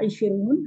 20।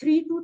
3 to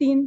3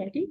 20,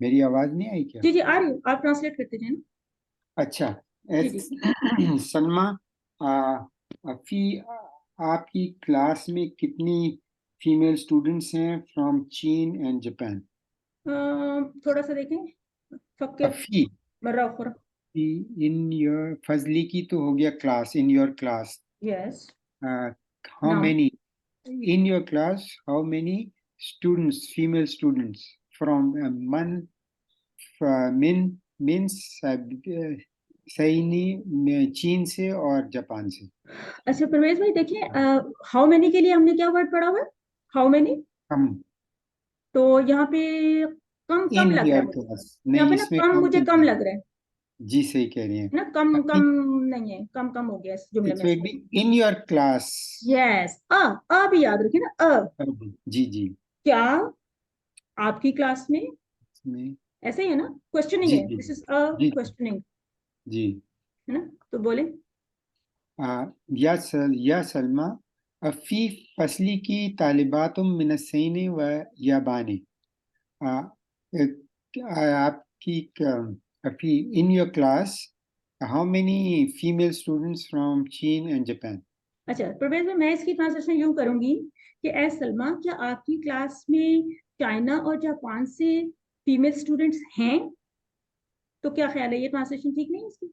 میری آواز نہیں آئی کیا؟ جی جی آ رہی ہے, آپ ٹرانسلیٹ کرتے جائیں نا. اچھا. جی جی سلمہ, فی آپ کی کلاس میں کتنی فیمیل اسٹوڈنٹس ہیں فرام چین اینڈ جاپان؟ تھوڑا سا دیکھیں, فکر فی مرہ اخرى. ان یور فضلی کی تو ہو گیا class, in your class. Yes. How Now. Many in your class, how many students, female students from means سینی چین سے اور جاپان سے؟ اچھا پرویز بھائی دیکھیں, ہاؤ مینی کے لیے ہم نے کیا ورڈ پڑھا ہوا ہے, ہاؤ مینی, کم. تو یہاں پہ کم in لگ رہا your ہے مجھے, class یہاں نہیں, پہ نا اس میں کم, مجھے کم لگ رہا ہے جی صحیح کہہ رہی ہیں نا, کم نہیں ہے, کم ہو گیا اس جملے میں. in your class. یس, بھی یاد رکھیں نا, جی جی. کیا آپ کی کلاس میں, اس میں ایسے ہی ہے نا, کوشچننگ جی ہے, جی دس از جی کوشچننگ جی. ہے نا, تو بولیں. یا سلمہ, فی فصلی کی طالبات من الصین و یابانی, آپ کی فی in your class how many female students from China and Japan? اچھا پرویز بھائی, میں اس کی ٹرانسلیشن یوں کروں گی کہ اے سلمہ, کیا آپ کی کلاس میں چائنا اور جاپان سے فیمیل اسٹوڈنٹس ہیں؟ تو کیا خیال ہے, یہ ٹرانسلیشن ٹھیک نہیں ہے اس کی؟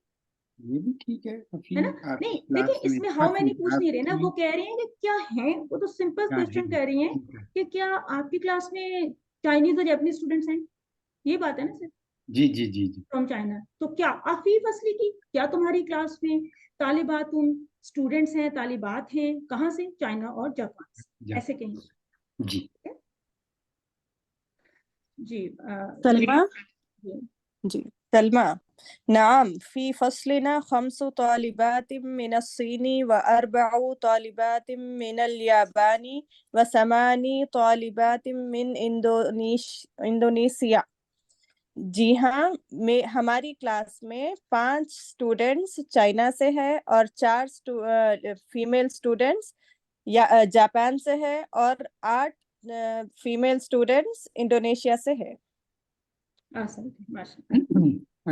یہ بھی ٹھیک ہے. ہے نا, نہیں دیکھیں اس میں ہاؤ مینی پوچھ نہیں رہے نا, وہ کہہ رہی ہیں کہ کیا ہیں, وہ تو سمپل کوشچن کہہ رہی ہیں کہ کیا آپ کی کلاس میں چائنیز اور جاپنیز اسٹوڈنٹس ہیں, یہ بات ہے نا سر, جی جی جی جی. From China. تو کیا افی فصلی کی, کیا تمہاری کلاس میں طالبات اسٹوڈنٹس ہیں, طالبات ہیں, کہاں سے, چائنا اور جاپان سے, ایسے کہیں. جی جی سلمى. جی. جی سلمى. نعم في فصلنا 5 طالبات من الصين و4 طالبات من اليابان و8 طالبات من اندونیسیا. جی ہاں, ہماری کلاس میں 5 اسٹوڈنٹس چائنا سے ہے اور 4 فیمیل اسٹوڈنٹس جاپان سے ہے اور 8 فیمیل اسٹوڈنٹس انڈونیشیا سے ہے.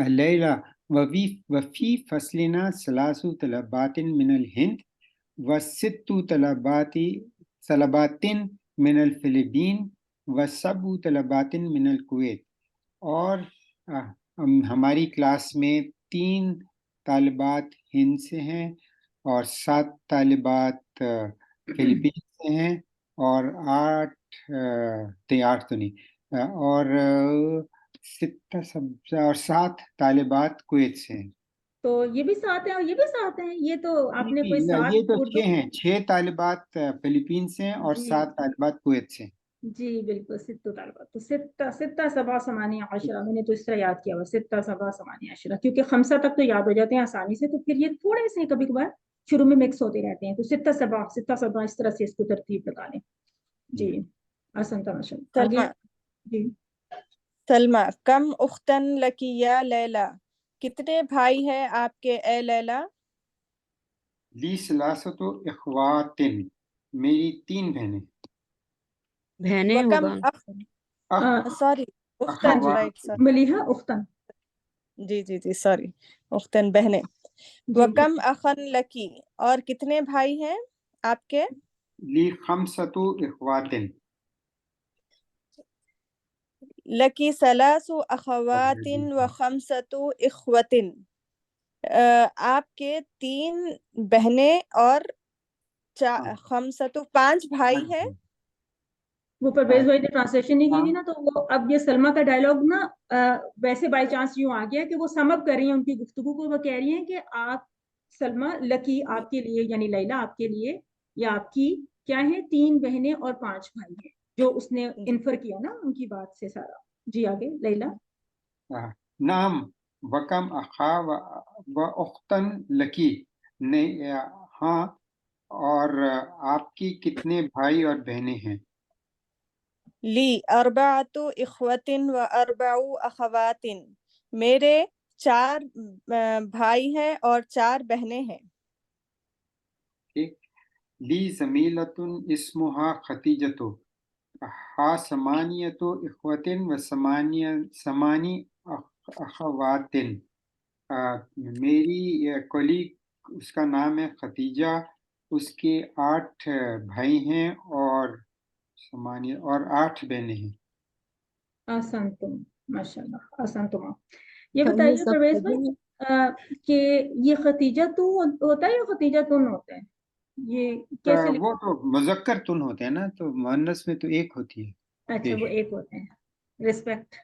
لیلہ, وفی فصلنا 3 طلبات من الہند و6 طلبات من الفلپین و7 طلبات من الکویت. اور ہماری کلاس میں 3 طالبات ہند سے ہیں اور 7 طالبات فلپین سے ہیں اور 8 تو نہیں, اور 7 طالبات کویت سے ہیں. تو یہ بھی ساتھ ہیں اور یہ بھی ساتھ ہیں, یہ تو آپ نے کوئی ساتھ یہ تو اردو. 6 ہیں, 6 طالبات فلپین سے ہیں اور 7 طالبات کویت سے ہیں. جی بالکل, 6 طالبات, تو 6 7 8 10, میں نے تو اس طرح یاد کیا ہوا, 6 7 8 10, کیونکہ 5 تک تو یاد ہو جاتے ہیں آسانی سے, تو پھر یہ تھوڑے سے کبھی کبھار شروع میں مکس ہوتے رہتے ہیں, تو 6 7 اس طرح سے اس کو ترتیب لگا لیں. جی آسان تماشا آگے. جی سلمى. کم اختن لکی یا لیلہ, کتنے بھائی ہیں آپ کے اے لیلہ؟ لی 3 اخوات, میری 3 بہنیں. بہنیں وکم ہوگا. سوری ہاں اختن, جی, رائٹ سر. ملیحہ اختن. جی جی جی سوری, اختن بہنیں. جی وکم اخن لکی, اور کتنے بھائی ہیں آپ کے؟ لی 5 اخوات. لکی 3 اخوات و5 اخوت. آپ کے 3 بہنیں اور 5 بھائی ہیں. وہ پرویز بھائی نے ٹرانسلیشن نہیں کی تھی نا, تو وہ اب یہ سلمہ کا ڈائلوگ نا ویسے بائی چانس یوں آ گیا کہ وہ سم اپ کر رہی ہیں ان کی گفتگو کو, وہ کہہ رہی ہیں کہ آپ سلمہ, لکی آپ کے لیے یعنی لیلہ آپ کے لیے, یا آپ کی کیا ہیں 3 بہنیں اور 5 بھائی ہیں, جو اس نے انفر کیا نا ان کی بات سے سارا. جی آگے لیلہ. نعم, وکم اخا و اختن لکی, ہاں, اور آپ کی کتنے بھائی اور بہنیں ہیں؟ لی 4 اخوت و4 اخوات. میرے 4 بھائی ہیں اور 4 بہنیں ہیں. لی زمیلۃ اسمہا ختیجۃ, ہا ثمانیت اخوتن و ثمانی اخواتن. میری کولیگ اس کا نام ہے ختیجہ، اس کے 8 بھائی ہیں اور 8 بہنیں ہیں. آسان تم، ماشاء اللہ آسان تم. یہ یہ بتائیے سب پرویز صحیح بھائی ہے۔ کہ یہ ختیجہ تو ہوتا ہے یا ختیجہ تن ہوتا ہے؟ یہ کیسے وہ تو مذکر تن ہوتے ہیں نا، تو مؤنث میں تو ایک ہوتی ہے. اچھا وہ ایک ہوتے ہیں، ریسپیکٹ.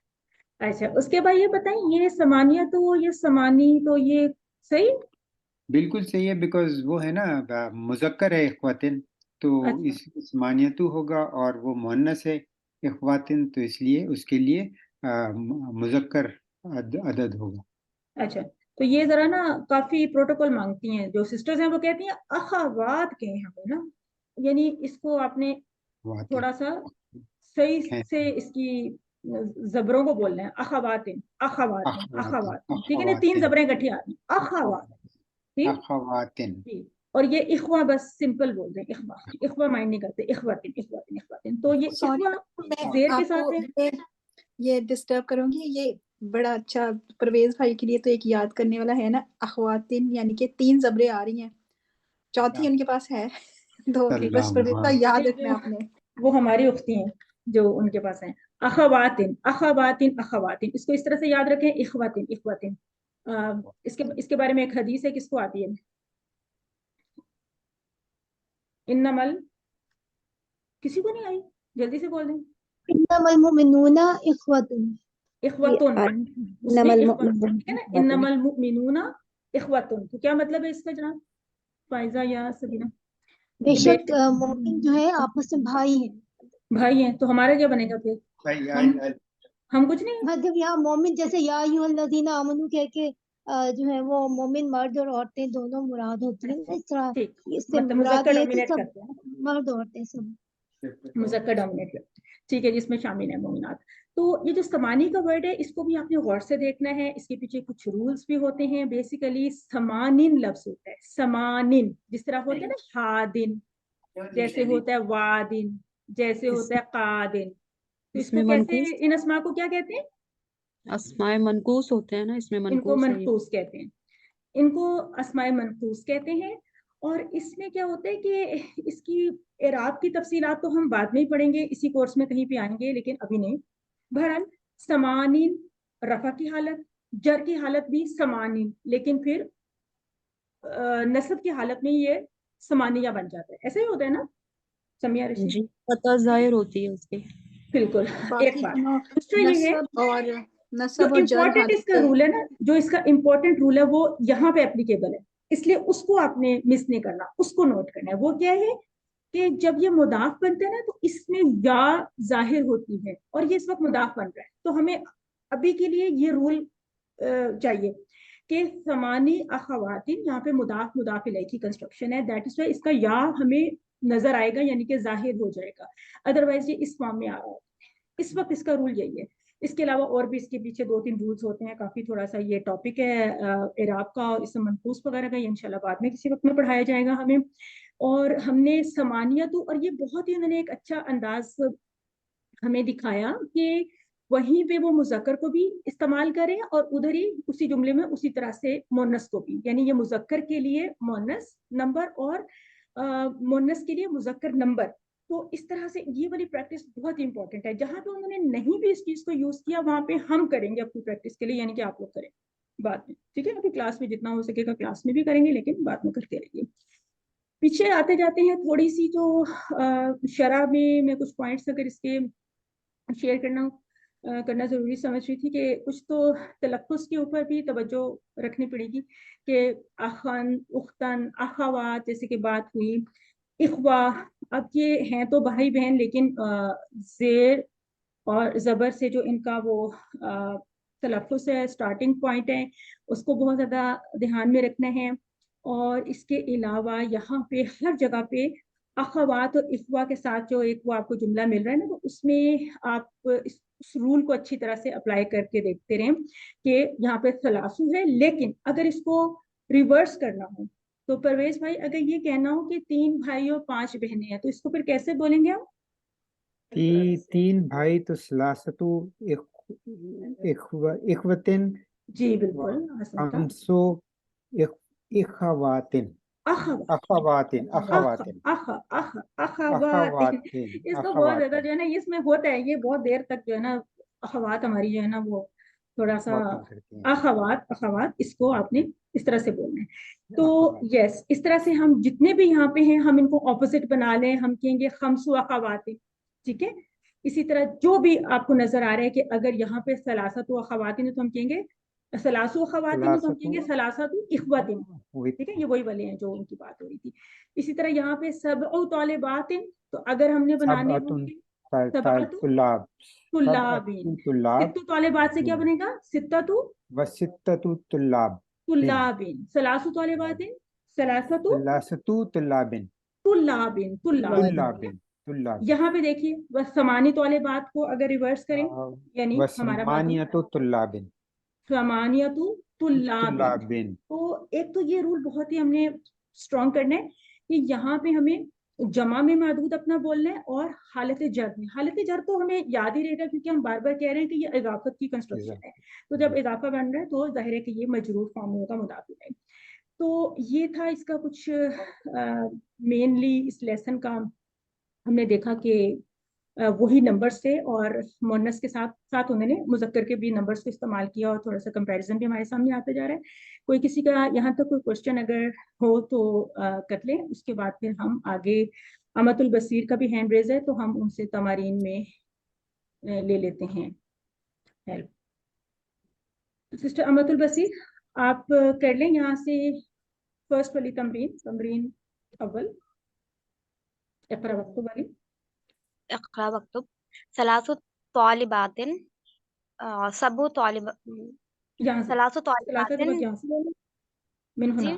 اچھا اس کے بعد یہ بتائیں یہ سمانیہ تو یہ سمانی تو یہ صحیح؟ بالکل صحیح ہے، بیکاز وہ ہے نا مذکر ہے اخواتن، تو اچھا اس ثمانیتو ہوگا، اور وہ مؤنث ہے اخواتن، تو اس لیے اس کے لیے مذکر عدد ہوگا. اچھا تو یہ ذرا نا کافی پروٹوکول مانگتی ہیں جو سسٹرز ہیں، وہ کہتی ہیں اخوات کے ہمیں نا، یعنی اس کو آپ نے اخواتن تھوڑا سا صحیح ہیں. سے اس کی زبروں کو بولنا ہے. اخواتن اخواتن اخواتن، ٹھیک ہے نا، 3 زبریں اکٹھی آ رہی ہیں، اخوات. ٹھیک اخواتن. جی. اور یہ اخوا بس سمپل بول دیں، اخوا اخوا مائنڈ نہیں کرتے، اخواتن اخواتن اخواتن. تو یہ سوری اخوا میں زیر کے آپ ساتھ کو ہے. یہ ڈسٹرب کروں گی، یہ بڑا اچھا پرویز بھائی کے لیے تو ایک یاد کرنے والا ہے نا، اخواتن یعنی کہ 3 زبریں آ رہی ہیں، چوتھی ان کے پاس ہے تو بس پرویز کا یاد رکھنا آپ نے. وہ ہماری اختی ہیں جو ان کے پاس ہیں. اخواتن اخواتن اخواتن، اس کو اس طرح سے یاد رکھیں، اخواتن اخواتن. اس کے بارے میں ایک حدیث ہے، کس کو آتی ہے؟ انمل، کسی کو نہیں آئی؟ جلدی سے بول دیں. انما المؤمنون اخوة. اخوتن، اس انما میں المؤمنون ٹھیک ہے نا، انما المؤمنون اخوتن. تو کیا مطلب ہے اس کا جناب فائزہ یا سبینہ؟ بے شک مومن جو ہے آپس میں بھائی ہیں. بھائی ہیں، تو ہمارا کیا بنے گا پھر؟ ہم کچھ نہیں. مطلب یہاں مومن جیسے یا ایھا الذین آمنو کہہ کے جو ہے وہ مومن مرد اور عورتیں دونوں مراد ہوتی ہیں. اس طرح ٹھیک، اس سے مطلب مراد مذکر یہ ہے کہ ڈومینیٹ سب کرتے ہیں، مرد عورتیں سب. مذکر ڈومینیٹ کرتے ہیں، ٹھیک ہے، جس میں شامل ہے مومنات. تو یہ جو سمانی کا ورڈ ہے اس کو بھی آپ نے غور سے دیکھنا ہے، اس کے پیچھے کچھ رولز بھی ہوتے ہیں. بیسیکلی سمانن لفظ ہوتا ہے، سمانن، جس طرح ہوتا ہے نا حادن، جیسے ہوتا ہے وادن، جیسے ہوتا ہے قادن. تو اس اس میں کو کیسے منقوص ان اسما کو کیا کہتے ہیں؟ اسماء منقوص ہوتے ہیں نا، اس میں ان کو منقوص ہے. منقوص کہتے ہیں، ان کو اسماء منقوص کہتے ہیں. اور اس میں کیا ہوتا ہے کہ اس کی اعراب کی تفصیلات تو ہم بعد میں ہی پڑھیں گے، اسی کورس میں کہیں پہ آئیں گے، لیکن ابھی نہیں. بہرحال سمانین رفع کی حالت، جر کی حالت بھی سمانین، لیکن پھر نصب کی حالت میں یہ سمانیہ بن جاتا ہے. ایسا ہی ہوتا ہے نا سمیہ رشید؟ جی فتح ظاہر ہوتی ہے اس کے. بالکل. ایک باقی بات دونوں دوسرا یہ ہے جو نصب اور جر امپورٹنٹ اس کا حالت رول ہے نا، جو اس کا امپورٹنٹ رول ہے وہ یہاں پہ اپلیکیبل ہے، اس لیے اس کو آپ نے مس نہیں کرنا، اس کو نوٹ کرنا ہے. وہ کیا ہے کہ جب یہ مضاف بنتے ہیں نا تو اس میں یا ظاہر ہوتی ہے، اور یہ اس وقت مضاف بن رہا ہے، تو ہمیں ابھی کے لیے یہ رول چاہیے کہ ثمانی اخواتین، یہاں پہ مضاف مضاف الیہ کی کنسٹرکشن ہے، دیٹ از وائی اس کا یا ہمیں نظر آئے گا، یعنی کہ ظاہر ہو جائے گا، ادروائز یہ اس فارم میں آ رہا ہے. اس وقت اس کا رول یہی ہے. اس کے علاوہ اور بھی اس کے پیچھے 2-3 رولز ہوتے ہیں، کافی تھوڑا سا یہ ٹاپک ہے اعراب کا اور اسم منقوص وغیرہ کا، یہ انشاءاللہ بعد میں کسی وقت میں پڑھایا جائے گا ہمیں. اور ہم نے سمانیت، اور یہ بہت ہی انہوں نے ایک اچھا انداز ہمیں دکھایا کہ وہیں پہ وہ مذکر کو بھی استعمال کریں اور ادھر ہی اسی جملے میں اسی طرح سے مونس کو بھی، یعنی یہ مذکر کے لیے مونس نمبر اور مونس کے لیے مذکر نمبر. تو اس طرح سے یہ والی پریکٹس بہت امپورٹنٹ ہے. جہاں پہ انہوں نے نہیں بھی اس چیز کو یوز کیا وہاں پہ ہم کریں گے اپنی پریکٹس کے لیے، یعنی کہ آپ لوگ کریں بعد میں، ٹھیک ہے، ابھی کلاس میں جتنا ہو سکے گا کلاس میں بھی کریں گے، لیکن بعد میں کرتے رہیے. پیچھے آتے جاتے ہیں تھوڑی سی جو شرح میں کچھ پوائنٹس اگر اس کے شیئر کرنا ضروری سمجھ رہی تھی کہ کچھ تو تلفظ کے اوپر بھی توجہ رکھنی پڑے گی کہ اخن، اختن، اخوات جیسے کہ بات ہوئی، اخوا، اب یہ ہیں تو بھائی بہن، لیکن زیر اور زبر سے جو ان کا وہ تلفظ ہے، سٹارٹنگ پوائنٹ ہے، اس کو بہت زیادہ دھیان میں رکھنا ہے. اور اس کے علاوہ یہاں پہ ہر جگہ پہ اخوات اور اخوا کے ساتھ جو ایک وہ آپ کو جملہ مل رہا ہے نا، تو اس میں آپ اس رول کو اچھی طرح سے اپلائی کر کے دیکھتے رہیں کہ یہاں پہ ثلاثو ہے، لیکن اگر اس کو ریورس کرنا ہو تو پرویز بھائی اگر یہ کہنا ہو کہ 3 بھائی اور 5 بہنیں ہیں تو اس کو پھر کیسے بولیں گے آپ؟ تین بھائی تو سلاسۃ اخوتن جی بالکل حسن کا خمسو اخواتن اخواتن اخواتن اخوات اس کو بہت زیادہ جو ہے نا اس میں ہوتا ہے یہ بہت دیر تک جو ہے نا اخوات ہماری جو ہے نا وہ تھوڑا سا اخوات اس کو آپ نے اس طرح سے بولنا ہے. تو یس اس طرح سے ہم جتنے بھی یہاں پہ ہیں ہم ان کو اپوزٹ بنا لیں, ہم کہیں گے خمسو اخوات, ٹھیک ہے. اسی طرح جو بھی آپ کو نظر آ رہا ہے کہ اگر یہاں پہ ثلاثت و اخواتین تو ہم کہیں گے ثلاث و خواتین تو ہم کہیں گے ثلاثت اخواتین, ٹھیک ہے. یہ وہی والے ہیں جو ان کی بات ہو رہی تھی. اسی طرح یہاں پہ سبع طالبات, تو اگر ہم نے بنانے طلاب ست طالبات سے کیا بنے گا ستۃ وستۃ طلاب طلابین, ثلاث طالبات ثلاثۃ طلابن طلابین. یہاں پہ دیکھیے بس ثمانی طالبات کو اگر ریورس کریں یعنی ہمارا وثمانیۃ طلابن ثمانیۃ طلابن. تو ایک تو یہ رول بہت ہی ہم نے اسٹرانگ کرنا ہے کہ یہاں پہ ہمیں جمع میں معدود اپنا بولنا ہے اور حالت جر میں. حالت جر تو ہمیں یاد ہی رہے گا کیونکہ ہم بار بار کہہ رہے ہیں کہ یہ اضافت کی کنسٹرکشن ہے, تو جب اضافہ بن رہا ہے تو ظاہر ہے کہ یہ مجرور فارم ہوگا مدافع ہے. تو یہ تھا اس کا کچھ مینلی اس لیسن کا. ہم نے دیکھا کہ وہی نمبرز تھے اور مونس کے ساتھ ساتھ انہوں نے مذکر کے بھی نمبرز کو استعمال کیا اور تھوڑا سا کمپیریزن بھی ہمارے سامنے آتا جا رہا ہے. کوئی کسی کا یہاں تک کوئی کوشچن اگر ہو تو کر لیں, اس کے بعد پھر ہم آگے. امت البصیر کا بھی ہینڈ ریز ہے تو ہم ان سے تمارین میں لے لیتے ہیں ہیلپ. سسٹر امت البصیر آپ کر لیں یہاں سے فرسٹ والی تمرین اول اقرا وقت والی. اقرا وقت ثلاث طالبات سبع طالب یہاں سے ثلاث ثلاثہ کے بعد یہاں سے من جی ہنا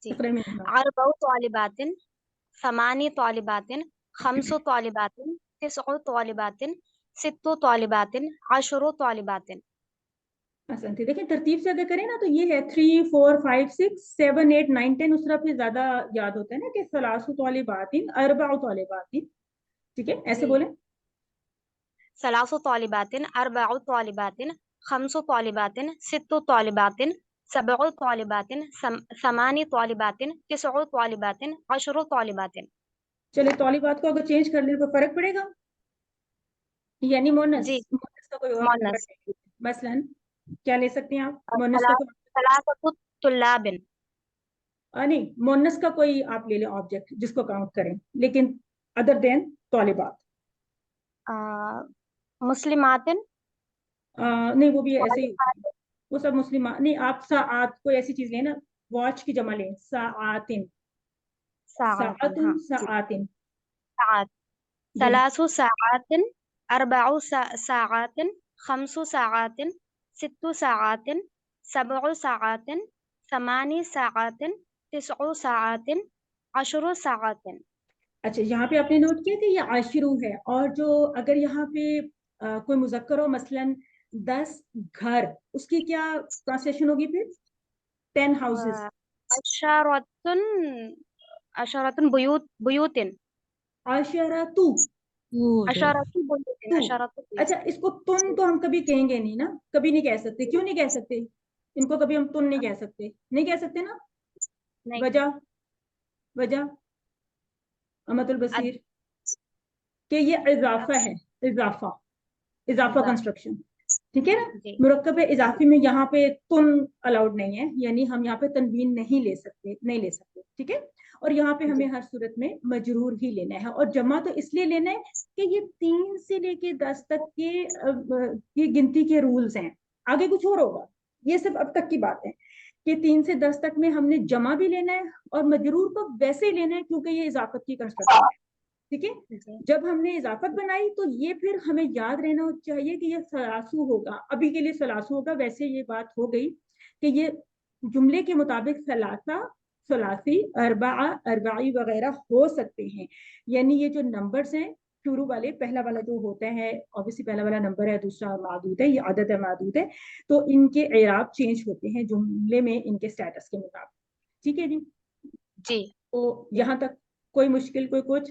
جی اقرا من ہنا. اربع طالبات ثمانی طالبات خمس طالبات تسع طالبات ست طالبات عشر طالبات. آسان تھی. دیکھیں ترتیب سے اگر کریں نا تو یہ ہے 3 4 5 6 7 8 9 10 اس طرح پہ زیادہ یاد ہوتا ہے نا کہ ثلاث طالبات اربع طالبات, ٹھیک ہے ایسے بولیں. ثلاث طالبات اربع طالبات خمس طالبات ست طالبات سبع طالبات ثمان طالبات تسع طالبات عشر طالبات. چلے طالبات کو اگر چینج کر لیں تو فرق پڑے گا یعنی مونس جی مونس کا کوئی اور مونس مثلاً کیا لے سکتے ہیں آپ مونس کا ثلاثة طلاب نہیں مونس کا کوئی آپ لے لیں آبجیکٹ جس کو کاؤنٹ کریں لیکن ادر دین طالبات. مسلمات نہیں وہ بھی ایسے ہی وہ سب مسلمات نہیں. آپ ساعات کوئی ایسی چیز لیں نا واچ کی جمع لیں ساعاتن ساعتن ساعاتن ساعات ثلاث ساعات اربع ساعات خمس ساعات ست ساعات سبع ساعات ثمان ساعات تسع ساعات عشر ساعات. اچھا یہاں پہ آپ نے نوٹ کیا کہ یہ عاشرو ہے اور جو اگر یہاں پہ کوئی مذکر ہو مثلاً 10 گھر اس کی کیا ٹرانسلیشن ہوگی پھر 10 houses. عشرة بیوت عشرتو اچھا اس کو تن تو ہم کبھی کہیں گے نہیں نا, کبھی نہیں کہہ سکتے. کیوں نہیں کہہ سکتے ان کو کبھی ہم تن نہیں کہہ سکتے, نہیں کہہ سکتے نا. وجہ امت البصیر کہ یہ اضافہ ہے, اضافہ کنسٹرکشن, ٹھیک ہے نا. مرکب اضافی میں یہاں پہ تن الاؤڈ نہیں ہے یعنی ہم یہاں پہ تنوین نہیں لے سکتے ٹھیک ہے. اور یہاں پہ ہمیں ہر صورت میں مجرور ہی لینا ہے اور جمع تو اس لیے لینا ہے کہ یہ 3 سے لے کے 10 تک کے گنتی کے رولز ہیں. آگے کچھ اور ہوگا, یہ صرف اب تک کی بات ہے کہ 3 سے 10 تک میں ہم نے جمع بھی لینا ہے اور مجرور کو ویسے ہی لینا ہے کیونکہ یہ اضافت کی کنسٹرکشن ہے, ٹھیک ہے. جب ہم نے اضافت بنائی تو یہ پھر ہمیں یاد رہنا چاہیے کہ یہ ثلاثو ہوگا, ابھی کے لیے ثلاثو ہوگا. ویسے یہ بات ہو گئی کہ یہ جملے کے مطابق ثلاثہ ثلاثی اربع اربعی وغیرہ ہو سکتے ہیں. یعنی یہ جو نمبرز ہیں شروع والے, پہلا والا جو ہوتا ہے obviously پہلا والا نمبر ہے, دوسرا معدود ہے, یہ عدد ہے معدود ہے, تو ان کے اعراب چینج ہوتے ہیں جملے میں ان کے سٹیٹس کے مطابق, ٹھیک ہے جی. جی تو یہاں تک کوئی مشکل کوئی کچھ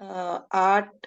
8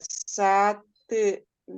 7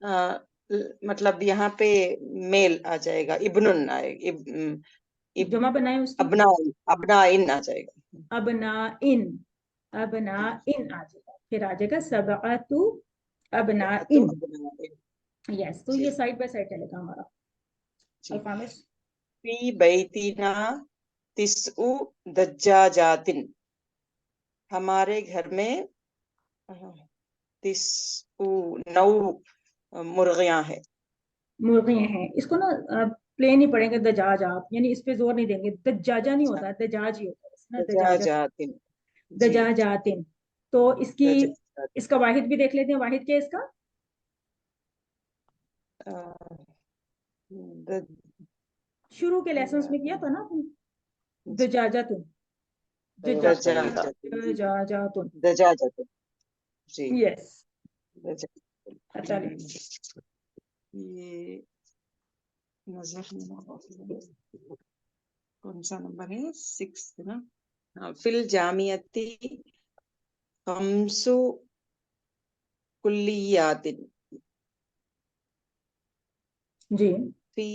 مطلب یہاں پہ میل آ جائے گا، ابن آئے جمع بنائے اس کی، ابنا ان آ جائے گا، ابنا ان آ جائے گا، پھر آ جائے گا سبعۃ ابنا ان. یس، تو یہ سائڈ بائی سائڈ چلے گا ہمارا الفامس. فی بیتنا تسع دجاجات، ہمارے گھر میں 9 مرغیاں ہیں. مرغیاں ہیں، اس کو نا پلین ہی پڑھیں گے دجاج آپ، یعنی اس پہ زور نہیں دیں گے، دجاجہ نہیں ہوتا، دجاج ہی ہوتا ہے دجاجات. دجاجاتن. تو اس کا واحد بھی دیکھ لیتے ہیں، واحد کیا ہے اس کا؟ شروع کے لیسنس میں کیا تھا نا دجاجاتن. دجاجاتن جی. یس. چلیے یہ نظر کون سا نمبر ہے؟ 6 نا. فی الجامعتی 5 کلیات، جی. فی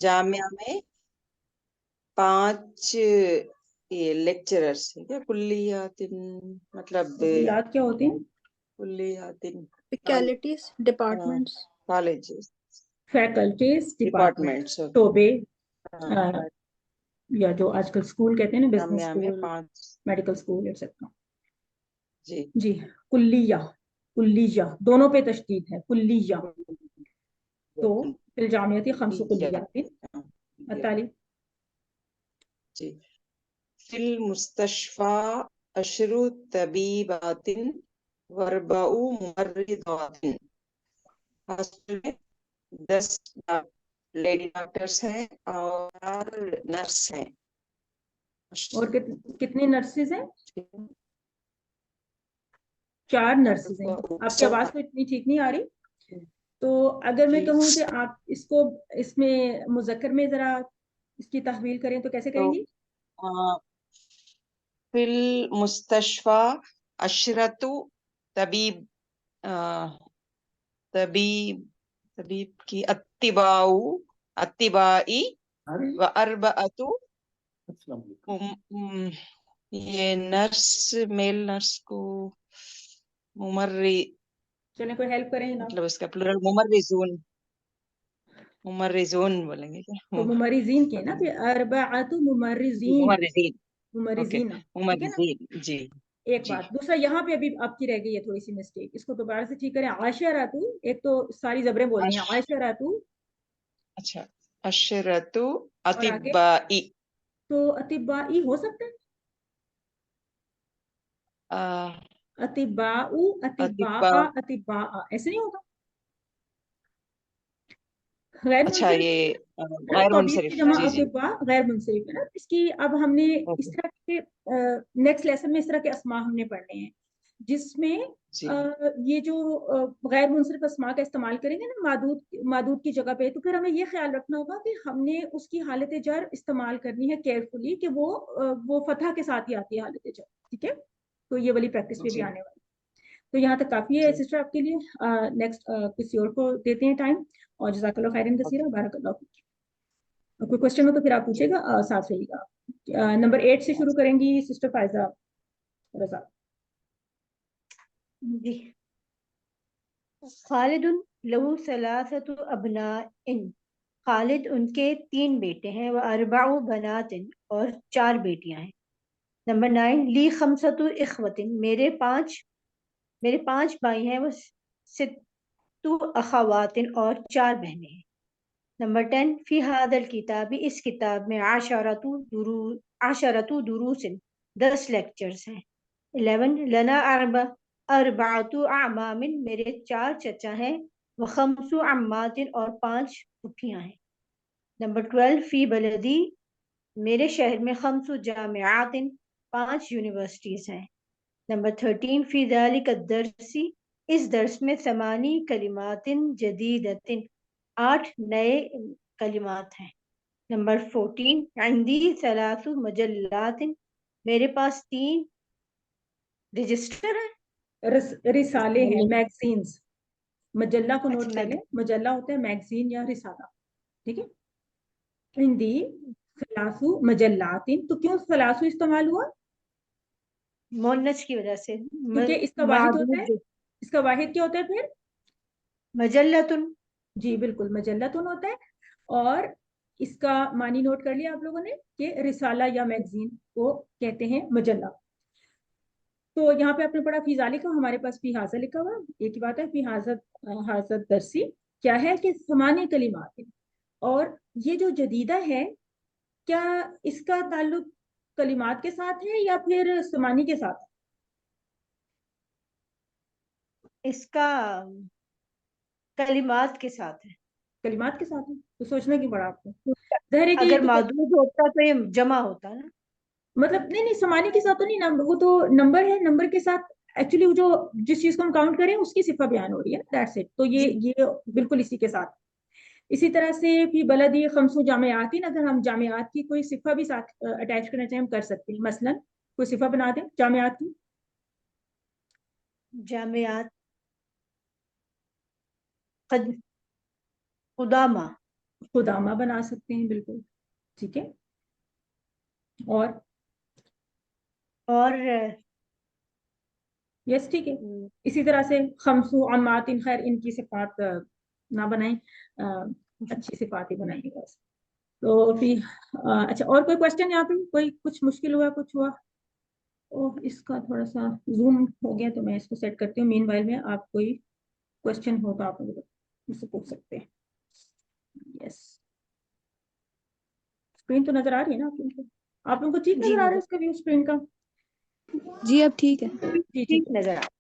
جامعہ میں 5 یہ لیکچررس ہیں کیا؟ کلیات مطلب یاد کیا ہوتے ہیں؟ کلیات faculties, departments, colleges, faculties, department, departments. شعبے، یا جو آج کل اسکول کہتے ہیں نا، بزنس جامعہ میں اسکول، 5 میڈیکل اسکول ایٹسٹرا. جی. جی. کلیہ، کلیہ دونوں پہ تشدید ہے، کلیہ. تو فی الجامعتی 5 کلیات. التالی. جی. فی المستشفى 10 طبیبات و4 ممرضات، ہاسپٹل میں 10 لیڈی ڈاکٹرس ہیں اور نرس ہیں. اور کتنی نرسز ہیں؟ 4 نرسز ہیں. آپ کی آواز تو اتنی ٹھیک نہیں آ رہی، تو اگر میں کہوں کہ آپ اس کو اس میں مذکر میں ذرا اس کی تحویل کریں تو کیسے کریں گی؟ فی المستشفى 10 طبیب، طبیب کی اتباعی و4 یہ نرس، میل نرس کو چلیں کوئی ہیلپ کریں نا. مطلب اس کا پلورل ممرزون بولیں گے کیا؟ تو ممرزین کے نا، پھر 4 ممرزین، ممرزین. ممرزین جی. ایک بات دوسرا یہاں پہ ابھی آپ کی رہ گئی ہے تھوڑی سی مسٹیک، اس کو دوبارہ سے ٹھیک کریں. عاشرۃ، ایک تو ساری زبریں بولنی ہیں، عاشرۃ. اچھا، 10 اور آگے اطبائی، تو اطبائی ہو سکتا ہے، اطباء، اطباء، اطباء ایسے نہیں ہوگا؟ غیر اچھا منصرف یہ ہے نا، غیر طبیب منصرف. کی جمع جی جی اطباء، غیر منصرف ہے نا. اس کی اب ہم نے اس طرح کے نیکسٹ لیسن میں اس طرح کے اسماء ہم نے پڑھنے ہیں جس میں یہ جو غیر منصرف اسماء کا استعمال کریں گے نا مادود کی جگہ پہ، تو پھر ہمیں یہ خیال رکھنا ہوگا کہ ہم نے اس کی حالت جر استعمال کرنی ہے کیئرفلی، کہ وہ فتح کے ساتھ ہی آتی ہے حالت جر. ٹھیک ہے، تو یہ والی پریکٹس پہ بھی آنے والی. تو یہاں تک کافی ہے سسٹر آپ کے لیے. نیکسٹ کسی اور کو دیتے ہیں ٹائم. اور جزاک اللہ خیرن کثیرا، بارک اللہ فیک. کوئی کوشچن ہو تو پھر آپ پوچھے گا، ساتھ رہیے گا. نمبر 8 سے شروع کریں گی سسٹر فائزہ رضا. جی. خالد لہو 3 ابناء، خالد ان کے 3 بیٹے ہیں، وہ 4 بنات، اور 4 بیٹیاں ہیں. نمبر 9 لی 5 اخوت، میرے 5 بھائی ہیں، وہ 6 اخوات، اور 4 بہنیں ہیں. نمبر 10 فی ھذا الکتاب، اس کتاب میں 10 دروس 10 لیکچرز ہیں. 11 لنا 4 اعمام، میرے 4 چچا ہیں، و5 عمات، اور 5 پھوپھیاں ہیں. نمبر 12 فی بلدی، میرے شہر میں 5 جامعات، 5 یونیورسٹیز ہیں. نمبر 13 فی ذالک الدرس، اس درس میں 8 کلمات جدیدۃ، 8 نئے کلمات ہیں. نمبر 14 عندی 3 مجلات، میرے پاس 3 رجسٹر ہیں، رسالے ہیں، میگزینز. مجلہ کو نوٹ اچھا کر لیں, مجلہ ہوتا ہے میگزین یا رسالہ, ٹھیک ہے. عندی ثلاث مجلات, تو کیوں ثلاث استعمال ہوا؟ مونس کی وجہ سے. کیونکہ اس کا واحد ہوتا ہے, اس کا واحد کیا ہوتا ہے پھر؟ مجلتن. جی بالکل, مجلتن ہوتا ہے. اور اس کا معنی نوٹ کر لیا آپ لوگوں نے کہ رسالہ یا میگزین کو کہتے ہیں مجلہ. تو یہاں پہ آپ نے پڑھا فی ذالک, ہمارے پاس فی حاضر لکھا ہوا, ایک ہی بات ہے. فی حاضر درسی کیا ہے کہ ثمانی کلمات ہے, اور یہ جو جدیدہ ہے کیا اس کا تعلق کلمات کے ساتھ ہے یا پھر ثمانی کے ساتھ؟ اس کا کلمات کے ساتھ ہے. کلمات کے ساتھ ہے, تو سوچنا کی پڑا آپ کو. ظاہر ہے کہ اگر معدود ہوتا تو یہ جمع ہوتا نا, مطلب نہیں ثمانی کے ساتھ تو نہیں, وہ تو نمبر ہے, نمبر کے ساتھ ایکچولی جو جس چیز کو ہم کاؤنٹ کریں اس کی صفہ بیان ہو رہی ہے, دیٹس اٹ. تو یہ بالکل اسی کے ساتھ. اسی طرح سے فی بلدی خمس جامعات, اگر ہم جامعات کی کوئی صفہ بھی ساتھ اٹیچ کرنا چاہیں ہم کر سکتے ہیں. مثلا کوئی صفہ بنا دیں جامعات کی. جامعات قدامہ, خدامہ بنا سکتے ہیں, بالکل ٹھیک ہے. اور یس ٹھیک ہے. اسی طرح سے خمس عمات, خیر ان کی صفات نہ بنائیں, اچھی صفات ہی بنائیں گے بس. تو اچھا, اور کوئی کوشچن یہاں پہ, کوئی کچھ مشکل ہوا, کچھ ہوا؟ اس کا تھوڑا سا زوم ہو گیا تو میں اس کو سیٹ کرتی ہوں. مین وائل میں آپ کوئی کوشچن ہو تو آپ مجھ سے پوچھ سکتے ہیں. یس, اسکرین تو نظر آ رہی ہے نا آپ لوگوں کو؟ آپ لوگوں کو ٹھیک نظر آ رہا ہے اس کا ویو اسکرین کا؟ جی اب ٹھیک ہے. جی ٹھیک نظر آ رہا ہے.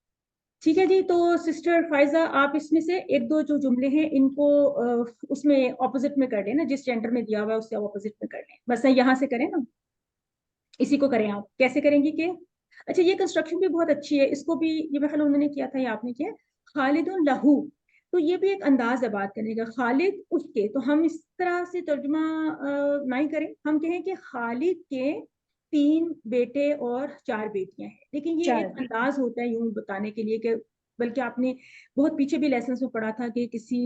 ٹھیک ہے جی. تو سسٹر فائزہ, آپ اس میں سے ایک دو جو جملے ہیں ان کو اس میں اپوزٹ میں کر لیں نا, جس جینڈر میں دیا ہوا ہے اس سے اپوزٹ میں کر لیں. بس یہاں سے کریں نا, اسی کو کریں. آپ کیسے کریں گی کہ اچھا یہ کنسٹرکشن بھی بہت اچھی ہے, اس کو بھی یہ میں خیال انہوں نے کیا تھا یا آپ نے کیا, خالد لہو. تو یہ بھی ایک انداز ہے بات کرنے کا, خالد اس کے. تو ہم اس طرح سے ترجمہ نہیں کریں, ہم کہیں کہ خالد کے 3 بیٹے اور 4 بیٹیاں ہیں. لیکن یہ ایک انداز ہوتا ہے یوں بتانے کے لیے کہ, بلکہ آپ نے بہت پیچھے بھی لیسنس میں پڑھا تھا کہ کسی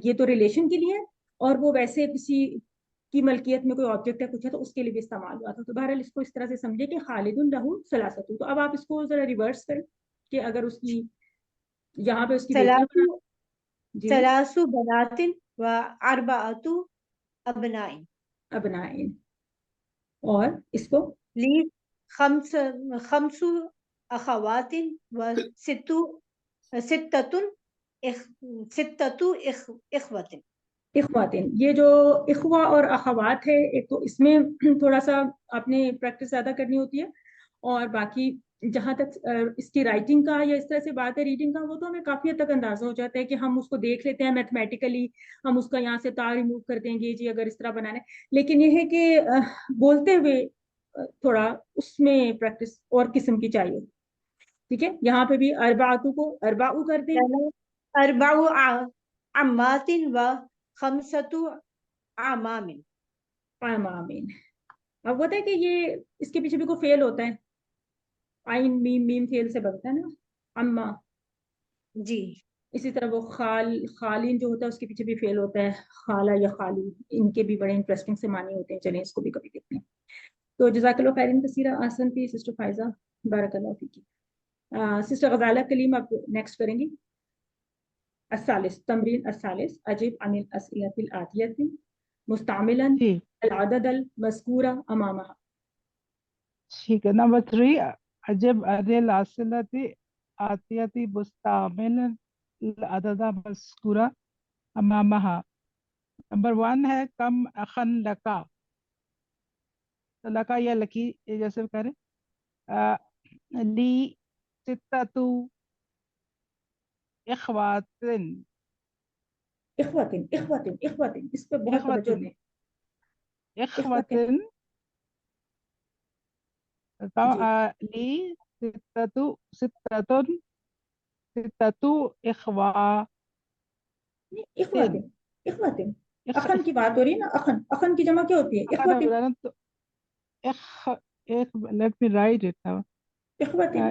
یہ تو ریلیشن کے لیے ہے, اور وہ ویسے کسی کی ملکیت میں کوئی آبجیکٹ ہے کچھ ہے تو اس کے لیے بھی استعمال ہوا تھا. تو بہرحال اس کو اس طرح سے سمجھے کہ خالد لہو ثلاثۃ. تو اب آپ اس کو ذرا ریورس کریں کہ اگر اس کی یہاں پہ اس کی بیٹیاں ثلاث بنات و اربعۃ ابناء, اور اس کو لی خمس اخوات و ستۃ اخوات. اخواتین, یہ جو اخوا اور اخوات ہے, ایک تو اس میں تھوڑا سا آپ نے پریکٹس زیادہ کرنی ہوتی ہے, اور باقی جہاں تک اس کی رائٹنگ کا یا اس طرح سے بات ہے ریڈنگ کا, وہ تو ہمیں کافی حد تک اندازہ ہو جاتا ہے کہ ہم اس کو دیکھ لیتے ہیں میتھمیٹیکلی, ہم اس کا یہاں سے تا ریموو کر دیں گے جی اگر اس طرح بنانا ہے. لیکن یہ ہے کہ بولتے ہوئے تھوڑا اس میں پریکٹس اور قسم کی چاہیے. ٹھیک ہے, یہاں پہ بھی اربعۃ کو اربعو کر دیں, اربع عمات و خمسۃ اعمام. اب ہوتا ہے کہ یہ اس کے پیچھے بھی کوئی فعل ہوتا ہے, عین میم, میم فعل سے بنتا ہے نا, اما. جی اسی طرح وہ خالین جو ہوتا ہے اس کے پیچھے بھی فعل ہوتا ہے, خالہ یا خالی. ان کے بھی بڑے انٹرسٹنگ سے معنی ہوتے ہیں, چلیں اس کو بھی کبھی دیکھتے ہیں. تو جزاک اللہ خیرن کثیرہ. آسن تھی سسٹر فائزہ, بارک اللہ فیکی. سسٹر غزالہ کلیم اب نیکسٹ کریں گی. الثالث, تمرین الثالث, اجب عن الاسئلۃ الآتیۃ مستعملا العدد المذکورہ امامہ. ٹھیک ہے. نمبر 3, عجب عن الاسئلۃ الآتیۃ مستعملا العدد المذکورہ امامہ. نمبر 1 ہے کم اخن لکا. لکا یا لکی جیسے کریں. لی ستۃ اخواتن. اخواتن اس پہ بہت توجہ دیں. اخواتن لی ستۃ اخواتن. اخن کی بات ہو رہی ہے نا, اخن کی جمع کیا ہوتی ہے؟ let me write it now. اخواتن.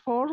4,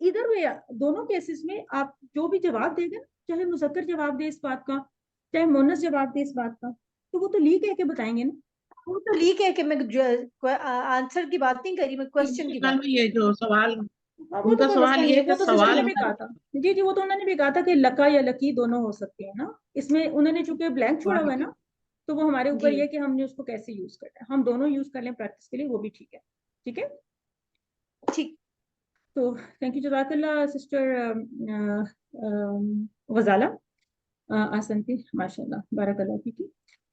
ادھر بھی دونوں کیسز میں آپ جو بھی جواب دے گا، چاہے مذکر جواب دے اس بات کا، چاہے مونس جواب دے اس بات کا، تو وہ تو لی کہہ کے بتائیں گے نا. وہ تو لی کہہ کے میں آنسر کی بات نہیں کری، میں کوشچن کی بات. یہ جو سوال وہ ان تو کا کوئی سوال مسئلہ نہیں یہ ہے، ہے وہ کہ تو سسٹر سوال نے بھی کہا تھا. جی جی، وہ تو انہوں نے بھی کہا تھا کہ لکا یا لکی دونوں ہو سکتے ہیں نا. اس میں انہوں نے چونکہ بلینک چھوڑا ہوا ہے نا، تو وہ ہمارے اوپر یہ کہ ہم نے اس کو کیسے یوز کرنا ہے. ہم دونوں یوز کر لیں پریکٹس کے لیے، وہ بھی ٹھیک ہے. ٹھیک ہے، ٹھیک. تو تھینک یو، جزاک اللہ سسٹر غزالہ. آسن تھی، ماشاء اللہ، بارک اللہ فیکی.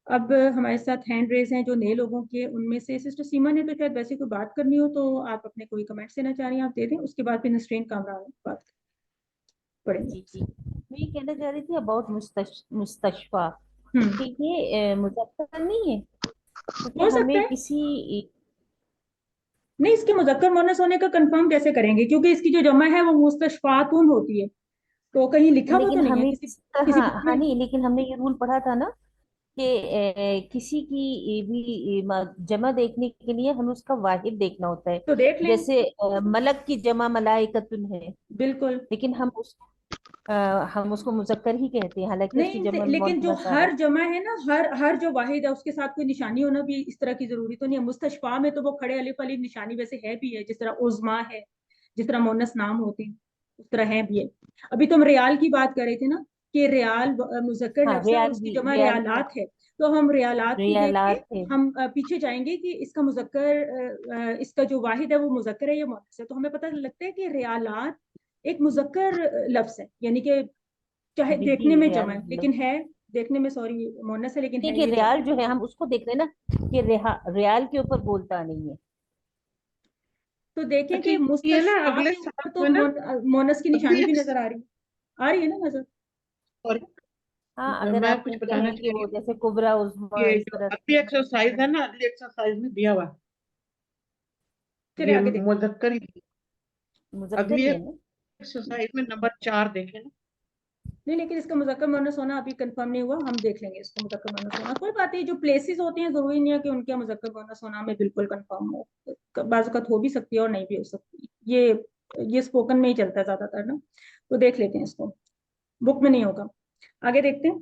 اب ہمارے ساتھ ہینڈ ریز ہیں جو نئے لوگوں کے، ان میں سے سسٹر سیما نے تو شاید ویسے کوئی بات کرنی ہو تو آپ اپنے کوئی کمنٹس دینا چاہ رہی ہیں آپ دے دیں، اس کے بعد پھر نسرین کامران بات پڑھیں گے. جی میں یہ کہنا چاہ رہی تھی اباؤٹ مستشفیٰ کہ یہ مذکر نہیں ہے، ہو کیونکہ ہمیں سکتا ہے کسی نہیں، اس کے مذکر مؤنث ہونے کا کنفرم کیسے کریں گے، کیونکہ اس کی جو جمع ہے وہ مستشفاتون ہوتی ہے، تو کہیں لکھا ہوا تو لیکن نہیں ہے ہمیں کسی ہاں بک میں. ہاں نہیں، لیکن ہم نے یہ رول پڑھا تھا نا کہ کسی کی بھی جمع دیکھنے کے لیے ہمیں اس کا واحد دیکھنا ہوتا ہے. تو دیکھ لیں. جیسے ملک کی جمع ملائکتن ہے، بالکل، لیکن ہم اس کو مذکر ہی کہتے ہیں، حالانکہ اس کی نہیں جمع لیکن جو مؤنثہ ہے. ہر جمع ہے نا، ہر جو واحد ہے اس کے ساتھ کوئی نشانی ہونا بھی اس طرح کی ضروری تو نہیں ہے. مستشفیٰ میں تو وہ کھڑے الف الف نشانی ویسے ہے بھی ہے، جس طرح عظما ہے، جس طرح مؤنث نام ہوتے ہیں اس طرح ہے بھی ہے. ابھی تو ہم ریال کی بات کر رہے تھے نا کہ ریال مذکر ہاں لفظ ہے اور اس کی جمع ریالات ہے، تو ہم ریالات کی دیکھ کے ریالات ہے. ہم پیچھے جائیں گے کہ اس کا مذکر، اس کا جو واحد ہے وہ مذکر ہے یا مؤنث ہے. تو ہمیں پتہ لگتا ہے کہ ریالات ایک مذکر لفظ ہے، یعنی کہ چاہے جی دیکھنے میں ریال جمع ہے لیکن ہے، دیکھنے میں سوری مؤنث ہے لیکن ہے کہ یہ ریال جمع. جو ہے ہم اس کو دیکھ رہے ہیں نا کہ ریال کے اوپر بولتا نہیں ہے. تو دیکھیں اچھا کہ یہ نا مستشفیٰ اگلے کے اوپر سال تو میں نا مؤنث کی ابھی نشانی بھی ایک نظر آ رہی ہے نا نظر. ہاں اگر میں آپ کچھ کہتے بتانا ہیں کہ چاہ رہی وہ ہوں، جیسے کبرا عظما یہ اس جو طرح اگلی سے. ایکسرسائز ہے نا، اگلی ایکسرسائز میں دیا ہوا چلے یہ آگے دیکھیں. مذکر ہی مذکر اگلی ہی ہے نا. ایکسرسائز میں نمبر 4 دیکھیں نا. نہیں لیکن اس کا مذکر مؤنث ہونا ابھی کنفرم نہیں ہوا، ہم دیکھ لیں گے اس کا مذکر مؤنث ہونا. کوئی بات نہیں، جو پلیسز ہوتے ہیں ضروری نہیں ہے کہ ان کا مذکر مؤنث ہونا ہمیں بالکل کنفرم ہو، بعض اوقات ہو بھی سکتی ہے اور نہیں بھی ہو سکتی. یہ اسپوکن میں ہی چلتا ہے زیادہ تر نا، تو دیکھ لیتے ہیں اس کو، بک میں نہیں ہوگا. آگے دیکھتے ہیں.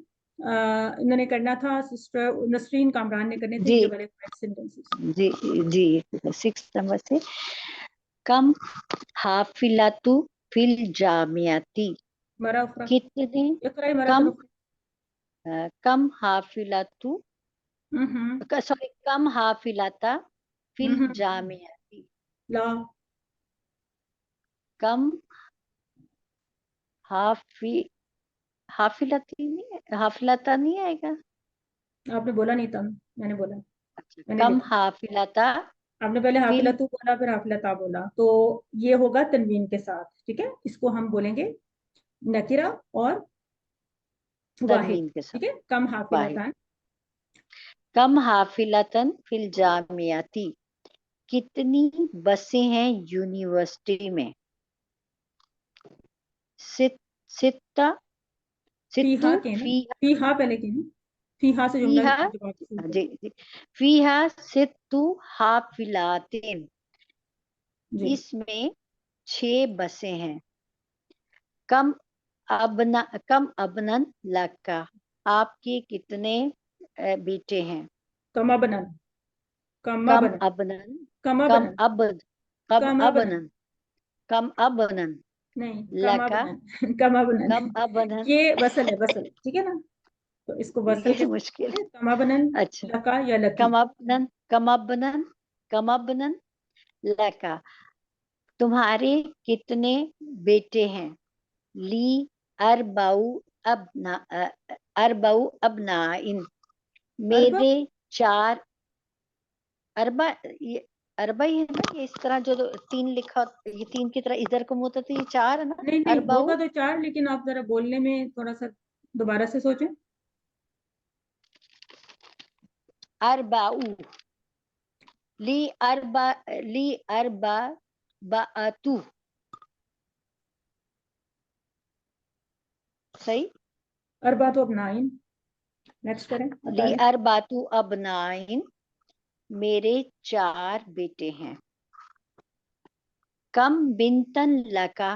انہوں نے کرنا تھا سسٹر نسرین کامران نے کرنے تھے جی یہ والے سینٹنسز. جی جی 6 نمبر سے کم حافلاتو فل جامعاتی، مرا افرا کتنی اقرأ مرا کم تنفر. کم حافلاتو سوری کم حافلاتا فل جامعاتی، لا کم حافلاتی نہیں، حافلاتا نہیں آئے گا. آپ نے بولا نہیں تھا، میں نے بولا، میں نے کم لکھا. حافلاتا آپ نے پہلے فل حافلتو بولا پھر حافلتا بولا، تو یہ ہوگا تنوین کے ساتھ. ٹھیک ہے، اس کو ہم بولیں گے نکرہ اور واحد. تنوین کے ساتھ ٹھیک ہے، کم واحد. حافلتان. کم حافلتن فل جامعاتی، کتنی بسیں ہیں یونیورسٹی میں. ستہ فیہا ستو کے نا، فیہا پہلے کے نا، فیہا سے جملہ فیہا جواب شروع جی کریں. جی فیہا ستو حافلاتین، جی اس میں 6 بسیں ہیں. کم ابنن لکا، آپ کے کتنے بیٹے ہیں. کما بنن، کما کم بنن، ابنن کما کم بنن، ابد کم کما بنن، ابنن کم ابنن نہیں کما لکا بنن، کما بنن. کم ابنن. یہ وصل ہے، وصل. ٹھیک ہے نا، تو اس کو وصل یہ کے مشکل ساتھ کما بنن اچھا. لکا یا لکی. کم ابنن لکا، تمہارے کتنے بیٹے ہیں. لی اربعو ابنائن، اربع میرے 4. اربع اربع ہی ہے نا، یہ اس طرح جو 3 لکھا، یہ 3 کی طرح ادھر کو ہوتا تو یہ 4 ہے نا. نہیں نہیں اربعو ہوگا تو 4، لیکن آپ ذرا بولنے میں تھوڑا سا دوبارہ سے سوچیں. اربعو لی اربع باتو، صحیح. اربع تو ابنائن. نیکسٹ کریں. لی ارباتو ابنائن، میرے 4 بیٹے ہیں. کم بنتن لکا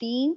3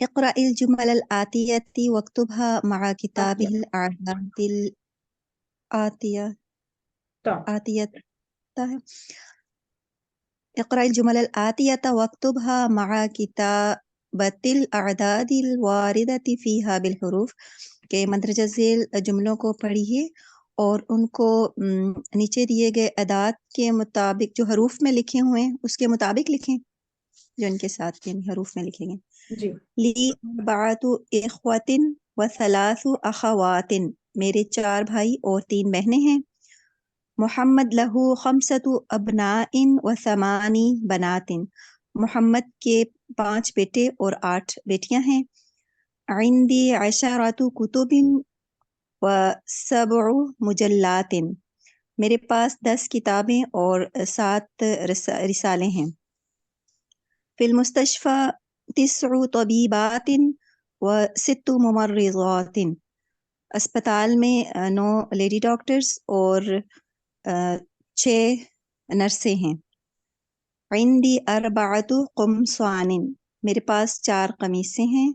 اقرأ الجمل الآتية واكتبها مع كتابه الأعداد الآتية. اقرأ الجمل الآتية واكتبها مع كتابة الأعداد الواردة فيها بالحروف. کہ مندرجہ ذیل جملوں کو پڑھیے اور ان کو نیچے دیے گئے اعداد کے مطابق جو حروف میں لکھے ہوئے ہیں اس کے مطابق لکھیں، جو ان کے ساتھ یعنی حروف میں لکھیں گے. جی. لی اربعۃ اخوۃ و ثلاث اخوات، میرے 4 بھائی اور 3 بہنیں ہیں. محمد لہو خمسۃ ابناء و ثمانی بنات، محمد کے 5 بیٹے اور 8 بیٹیاں ہیں. عندی عشرۃ کتب و 7 مجلات، میرے پاس 10 کتابیں اور 7 رسالے ہیں. فی المستشفى 9 طبیبات و 6 ممرضات، اسپتال میں 9 لیڈی ڈاکٹرز اور 6 نرسیں ہیں. عندی 4 قمصان، میرے پاس 4 قمیصیں ہیں.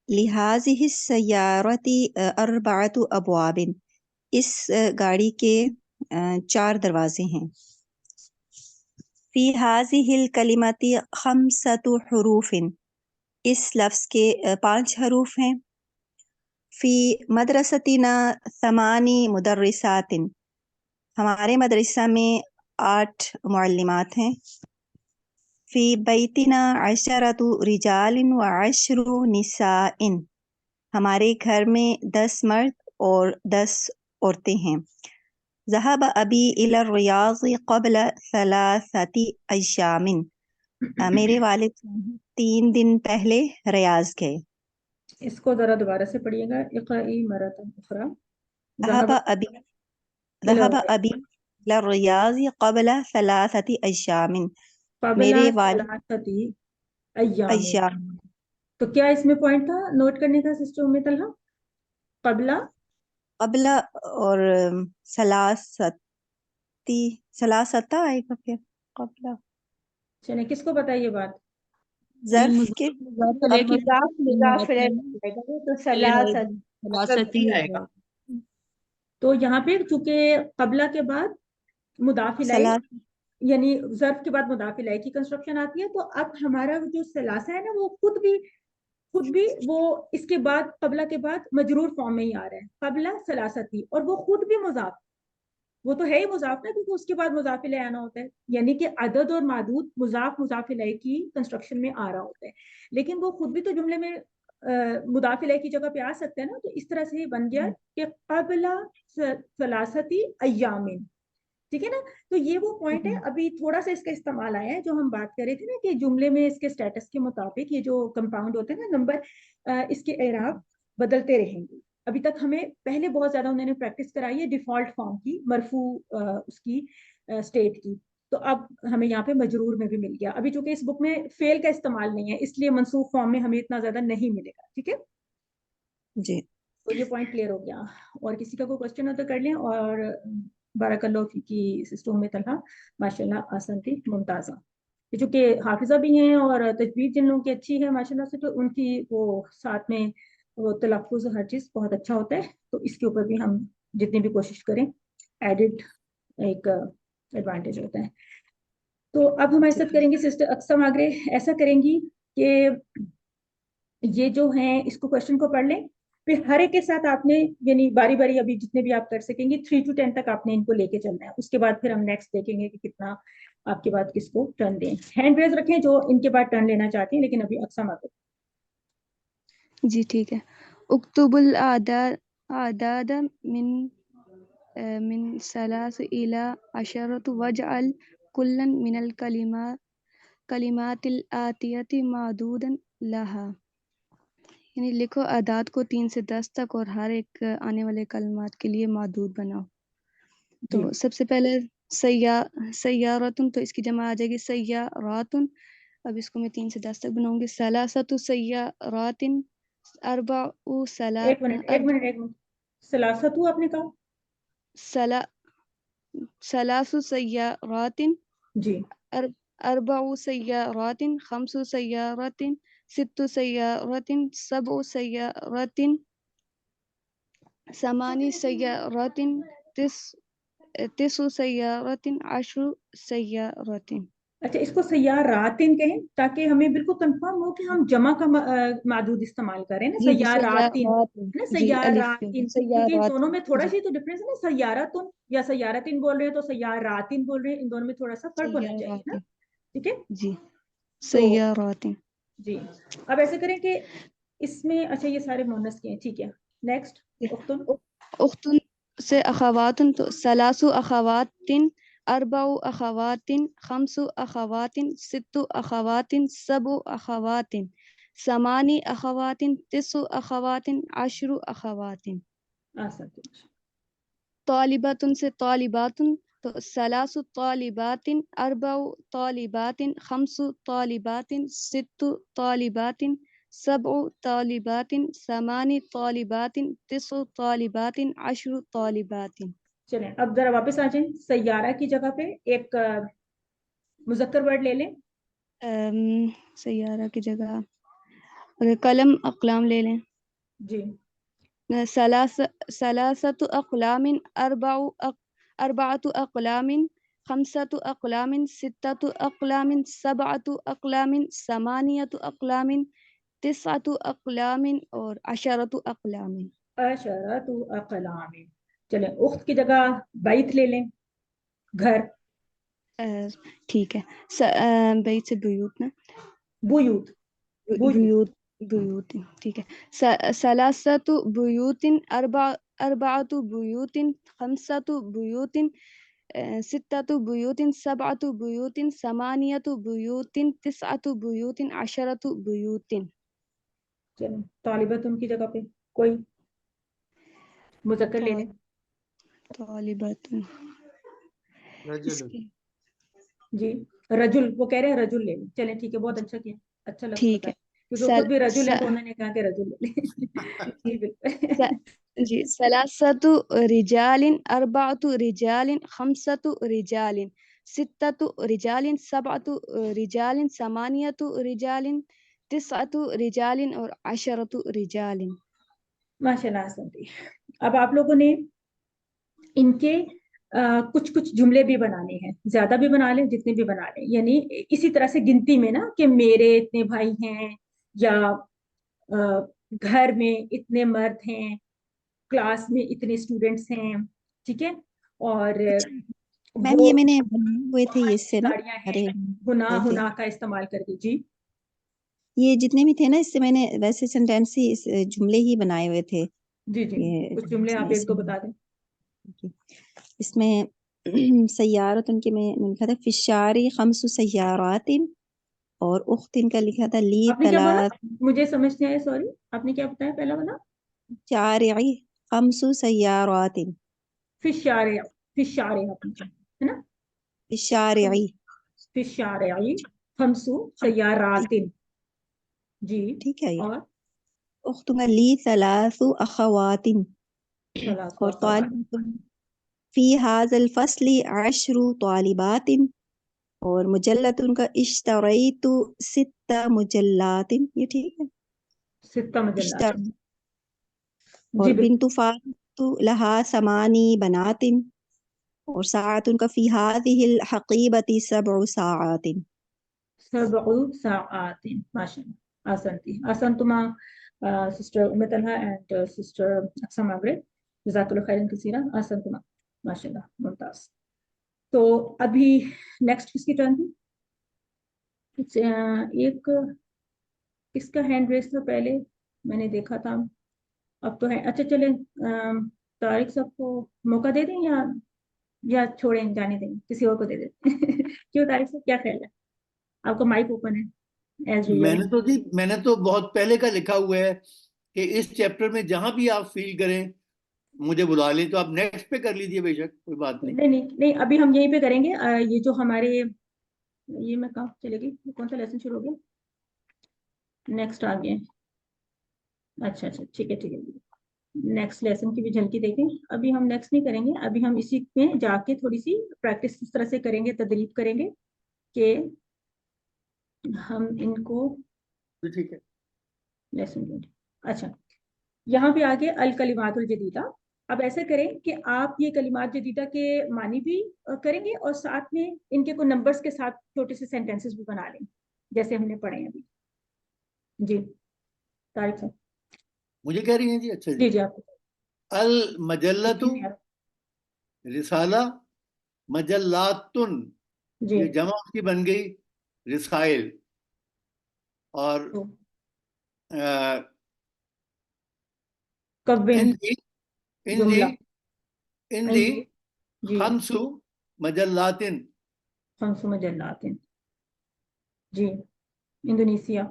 لهذه السيارة 4 أبواب. اس گاڑی کے 4 دروازے ہیں. في هذه الكلمة 5 حروف. اس لفظ کے 5 حروف ہیں. في مدرستنا 8 مدرسات. ہمارے مدرسہ میں 8 معلمات ہیں. في بيتنا 10 رجال و10 نساء. ہمارے گھر میں 10 مرد اور 10 عورتیں ہیں. ذهب أبي إلى الرياض قبل 3 أيام. میرے والد 3 دن پہلے ریاض گئے. اس کو ذرا دوبارہ سے پڑھیے گا. اقرائی مرتن اخرى. ذهب أبي إلى الرياض قبل 3 أيام. قبل میرے والد 3 ایام. ایام. تو کیا اس میں پوائنٹ تھا نوٹ کرنے کا سسٹر ام طلحہ؟ قبل اور ثلاثتی آئے گا پھر قبل. چلیں کس کو پتا ہے یہ بات؟ ظرف کے آئے گا. تو یہاں پہ چونکہ قبلہ کے بعد مضاف الیہ یعنی ظرف کے بعد مضاف الیہ کی کنسٹرکشن آتی ہے. تو اب ہمارا جو ثلاثہ ہے نا وہ خود بھی وہ اس کے بعد قبلہ کے بعد مجرور فارم میں ہی آ رہا ہے. قبلہ ثلاثتی اور وہ خود بھی مضاف، وہ تو ہے ہی مضاف نا کیونکہ اس کے بعد مضاف الیہ آنا ہوتا ہے. یعنی کہ عدد اور معدود مضاف الیہ کی کنسٹرکشن میں آ رہا ہوتا ہے، لیکن وہ خود بھی تو جملے میں مضاف الیہ کی جگہ پہ آ سکتا ہے نا. تو اس طرح سے یہ بن گیا کہ قبل ثلاثتی ایام. ٹھیک ہے نا. تو یہ وہ پوائنٹ ہے. ابھی تھوڑا سا اس کا استعمال آیا ہے جو ہم بات کر رہے تھے نا کہ جملے میں اس کے اسٹیٹس کے مطابق یہ جو کمپاؤنڈ ہوتے ہیں نا نمبر اس کے اعراب بدلتے رہیں گے. ابھی تک ہمیں پہلے بہت زیادہ انہوں نے پریکٹس کرائی ہے ڈیفالٹ فارم کی، مرفوع اس کی اسٹیٹ کی. تو اب ہمیں یہاں پہ مجرور میں بھی مل گیا. ابھی چونکہ اس بک میں فعل کا استعمال نہیں ہے اس لیے منصوب فارم میں ہمیں اتنا زیادہ نہیں ملے گا. ٹھیک ہے جی. تو یہ پوائنٹ کلیئر ہو گیا. اور کسی کا کوئی کوشچن ہو تو کر لیں. اور بارک اللہ فیکی سسٹر ام طلحہ، ماشاء اللہ آسان تھی، ممتازہ. چونکہ حافظہ بھی ہیں اور تجوید جن لوگوں کی اچھی ہے ماشاء اللہ سے، تو ان کی وہ ساتھ میں وہ تلفظ ہر چیز بہت اچھا ہوتا ہے. تو اس کے اوپر بھی ہم جتنی بھی کوشش کریں ایڈڈ ایک ایڈوانٹیج ہوتا ہے. تو اب ہمارے ساتھ کریں گے سسٹر اقسم آگرے. ایسا کریں گی کہ یہ جو ہیں اس کو کوشچن کو پڑھ لیں، پھر ہر ایک کے ساتھ آپ نے یعنی باری باری ابھی جتنے بھی آپ کر سکیں گے 3 to 10 تک آپ نے ان کو لے کے چلنا ہے. اس کے بعد پھر ہم نیکسٹ دیکھیں گے کہ کتنا آپ کے بعد کس کو ٹرن دیں. ہینڈ ریز رکھیں جو ان کے بعد ٹرن لینا چاہتے ہیں. لیکن ابھی اقسم آگے. جی ٹھیک ہے. اکتب الاعداد من 3 إلى 10 واجعل كلا من الكلمات الآتية معدودا لها. یعنی لکھو اعداد کو 3 سے 10 تک اور ہر ایک آنے والے کلمات کے لیے معدود بناؤ. تو سب سے پہلے سیارتن، تو اس کی جمع آ جائے گی سیاراتن. اب اس کو میں 3 سے 10 تک بناؤں گی. ثلاثۃ سیاراتن، اربع ایک منٹ ثلاثتو آپ نے کہا؟ ثلاث سیاراتن جی، اربع سیارات، 5 سیارات، 6 سیارات، 7 سیارات، 8 سیارات، 9 سیارات، 10 سیارات. اچھا اس کو سیاراتن کہیں تاکہ ہمیں بالکل کنفرم ہو کہ ہم جمع کا معدود استعمال کریں نا. سیاراتن نا، سیاراتن، کیونکہ ان دونوں میں تھوڑا سا تو ڈفرینس ہے نا. سیاراتن یا سیاراتن بول رہے ہیں تو سیاراتن بول رہے ہیں، ان دونوں میں تھوڑا سا فرق ہونا چاہیے نا. ٹھیک ہے جی سیارات. جی اب ایسے کریں کہ اس میں اچھا یہ سارے مونس کے ہیں. ٹھیک ہے نیکسٹ. اختن سے اخواتن، تو ثلاث اخوات، 4 اخوات، 5 اخوات، 6 اخوات، 7 اخوات، 8 اخوات، 9 اخوات، 10 اخوات. طالبات سے طالبات، تو 3 طالبات، 4 طالبات، 5 طالبات، 6 طالبات، 7 طالبات، 8 طالبات، 9 طالبات، 10 طالبات. چلیں اب ذرا واپس آ جائیں. سیارہ کی جگہ پہ ایک مذکر ورڈ لے لیں. سیارہ کی جگہ اور قلم اقلام لے لیں. جی ثلاثة أقلام أربعة أقلام خمسة أقلام ستة أقلام سبعة أقلام ثمانية أقلام تسعة أقلام اور عشرة أقلام. عشرۃ اقلام. چلیں اخت کی جگہ بیت لے لیں, گھر. ٹھیک ہے. بیت سے بیوت نا, بیوت. بیوت ٹھیک ہے. ثلاثة بیوت أربعة بیوت خمسة بیوت ستة بیوت سبعة بیوت ثمانية بیوت تسعة بیوت عشرة بیوت. چلیں طالبت ان کی جگہ پہ کوئی مذکر لے لیں. طالبات جی رجل, وہ کہہ رہے ہیں رجل لے لیں. چلیں ٹھیک ہے, بہت اچھا کیا, اچھا لفظ ٹھیک بتایا, ہے. کیونکہ خود بھی رجل ہے تو انہوں نے کہا کہ رجل لے لیں. جی بالکل. جی ثلاثة رجال أربعة رجال خمسة رجال ستة رجال سبعة رجال ثمانية رجال تسعة رجال اور عشرة رجال. ماشاء اللہ سنتی. اب آپ لوگوں نے ان کے کچھ جملے بھی بنانے ہیں, زیادہ بھی بنا لیں جتنے بھی بنا لیں, یعنی اسی طرح سے گنتی میں نا کہ میرے اتنے بھائی ہیں, یا گھر میں اتنے مرد ہیں, کلاس میں اتنے اسٹوڈینٹس ہیں, ٹھیک ہے. اور میم یہ میں نے بنائے ہوئے تھے اس سے نا, گاڑیاں ہیں, ہنا کا استعمال کر کے. جی یہ جتنے بھی تھے نا اس سے میں نے ویسے سینٹینس ہی جملے ہی بنائے ہوئے تھے. جی کچھ جملے آپ ایک دو بتا دیں. اس میں سیارت ان کے میں نے لکھا تھا فشاری خمس سیارات, اور اخت ان کا لکھا تھا لی آپ نے کیا بولا, ثلاث مجھے سمجھ نہیں آیا, سوری. آپ نے کیا بتایا پہلا والا؟ شارعی خمس سیارات. فی الشارع ہے نا, شارعی فی الشارع خمس سیارات. جی ٹھیک ہے. اور اخت کا لی ثلاث اخوات, اور طالب فی هذا الفصل 10 طالبات, اور مجلت ان کا اشتریت 6 مجلات. یہ ٹھیک ہے, 6 مجلات. اور بنت فاطمہ لها 8 بنات, اور ساعت ان کا فی هذه الحقیبة 7 ساعات. 7 ساعات. ماشاء اللہ, آسنتی آسنتما سسٹر ام طلحہ اینڈ سسٹر اقصی مغرب, جزاک اللہ خیرا کثیرا. آسنتما ماشاء اللہ, ممتاز. تو ابھی نیکسٹ کس کی ٹرن تھی؟ ایک کس کا ہینڈ ریس تھا پہلے, میں نے دیکھا تھا, اب تو ہے. اچھا چلیں طارق صاحب کو موقع دے دیں یا چھوڑیں, جانے دیں, کسی اور کو دے دیں. کیوں طارق صاحب, کیا خیال ہے آپ کا؟ مائک اوپن ہے. میں نے تو بہت پہلے کا لکھا ہوا ہے کہ اس چیپٹر میں جہاں بھی آپ فیل کریں مجھے بلا لیں, تو آپ نیکسٹ پہ کر لیجئے, بے شک کوئی بات نہیں. نہیں ابھی ہم یہیں پہ کریں گے. یہ جو ہمارے یہ میں کہاں چلے گی, کون سا لیسن شروع ہو گیا, نیکسٹ آ گیا. اچھا ٹھیک ہے. نیکسٹ لیسن کی بھی جھلکی دیکھیں. ابھی ہم نیکسٹ نہیں کریں گے, ابھی ہم اسی میں جا کے تھوڑی سی پریکٹس اس طرح سے کریں گے, تدریب کریں گے کہ ہم ان کو ٹھیک ہے لیسن. اچھا یہاں پہ آگے الکلمات الجدیدہ. اب ایسا کریں کہ آپ یہ کلمات جدیدہ کے معنی بھی کریں گے, اور ساتھ میں ان کے کوئی نمبرز کے ساتھ چھوٹے سے سینٹینسز بھی بنا لیں جیسے ہم نے پڑھے ہیں ابھی. جی طارق صاحب مجھے کہہ رہی ہیں جی. اچھا جی آپ المجلۃ رسالہ مجلاتن, یہ جمع اس کی بن گئی رسائل, اور اندی خمس مجلاتن. جی انڈونیشیا.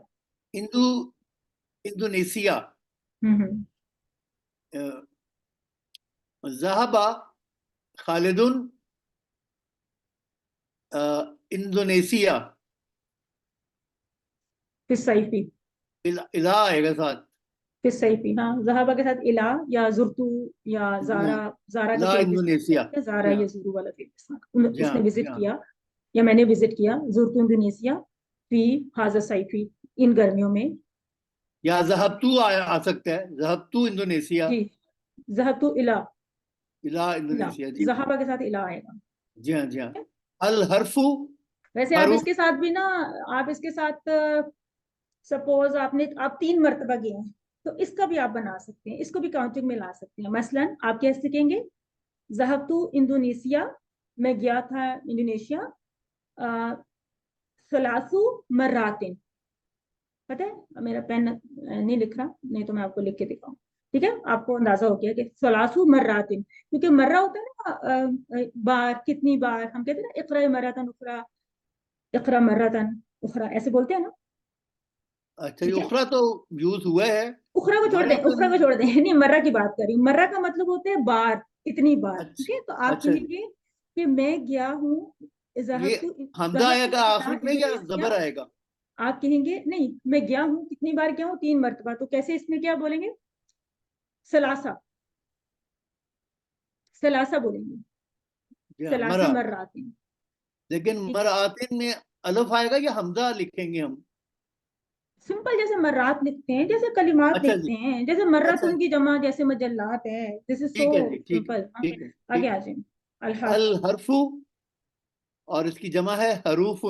انڈونیشیا. ذهب خالد انڈونیشیا. پھر صیفی الہ آئے گا ساتھ, پھر صیفی. ہاں ذهب کے ساتھ الہ یا زرتو یا زارا کا انڈونیشیا, زارا یا زورو والا فعل, اس نے وزٹ کیا یا میں نے وزٹ کیا. زرتو انڈونیشیا فی هذا الصيف, ان گرمیوں میں. یا ذہبتو آ سکتا ہے, ذہبتو انڈونیشیا, جی ذہبتو الا انڈونیشیا. جی ذہابہ کے ساتھ الا آئے گا. جی ہاں, جی ہاں. الحرف ویسے آپ اس کے ساتھ بھی نا, آپ اس کے ساتھ سپوز آپ 3 مرتبہ گئے ہیں تو اس کا بھی آپ بنا سکتے ہیں, اس کو بھی کاؤنٹنگ میں لا سکتے ہیں. مثلا آپ کیسے کہیں گے, ذہبتو انڈونیشیا, میں گیا تھا انڈونیشیا, ثلاث مراتن. پتہ ہے میرا پین نہیں لکھ رہا, نہیں تو میں آپ کو لکھ کے دکھاؤں. ٹھیک ہے, آپ کو اندازہ ہو گیا کہ ثلاث مراتن, کیونکہ مرہ ہوتا ہے نا بار, کتنی بار. ہم کہتے ہیں نا اقرا مرتن اخرى, اقرا مرتن اخرى, ایسے بولتے ہیں نا. اچھا, یہ اخرا تو یوز ہوا ہے. اخرا کو چھوڑ دیں, اخرا کو چھوڑ دیں, نہیں مرہ کی بات کر رہی ہوں. مرہ کا مطلب ہوتا ہے بار, اتنی بار. ٹھیک ہے, تو آپ کہیں گے کہ میں گیا ہوں, یہ حمزہ آئے گا آخر میں یا زبر آئے گا؟ آپ کہیں گے نہیں, میں گیا ہوں, کتنی بار گیا ہوں, 3 مرتبہ. تو کیسے اس میں کیا بولیں گے, ثلاثہ, ثلاثہ بولیں گے, ثلاث مراتن. لیکن مراتن میں الف آئے گا یا حمزہ لکھیں گے ہم؟ سمپل جیسے مرات لکھتے ہیں, جیسے کلمات لکھتے ہیں, جیسے مرتن کی جمع جیسے مجلات ہے. دس از سو سمپل. آگے آ جائیں. الحرف اور اس کی جمع ہے حروف.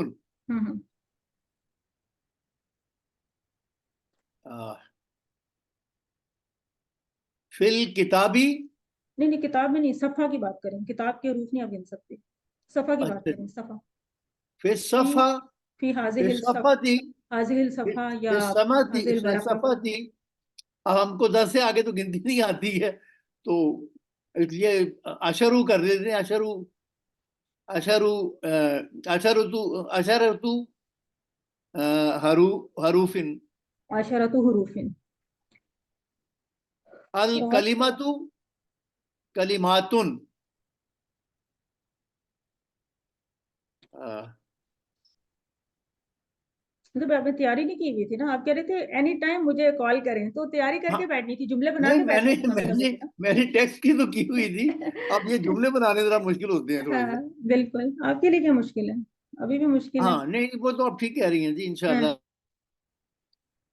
فی الکتابی, نہیں کتاب میں نہیں, صفحہ کی بات کریں. کتاب کے حروف نہیں آپ گن سکتے, صفحہ کی بات کریں. صفحہ, فی الصفحہ, فی حاضح الصفحہ, حاضح الصفحہ یا حاضح الورقہ. اب ہم کو 10 سے آگے تو گنتی نہیں آتی ہے, تو اس لیے اشرو کر دیتے ہیں. اشرتو حروفن, عشرۃ حروف. الکلمۃ کلماتن. مطلب آپ نے تیاری نہیں کی ہوئی تھی نا, آپ کہہ رہے تھے اینی ٹائم مجھے کال کریں, تو تیاری کر کے بیٹھنی تھی, جملے بنا کے بیٹھنے کی. میں نے ٹیکسٹ کی تو کی ہوئی تھی, اب یہ جملے بنانے ذرا مشکل ہوتے ہیں تھوڑے سے. بالکل, آپ کے لیے کیا مشکل ہے, ابھی بھی مشکل ہے. ہاں نہیں, وہ تو آپ ٹھیک کہہ رہی ہیں جی. انشاءاللہ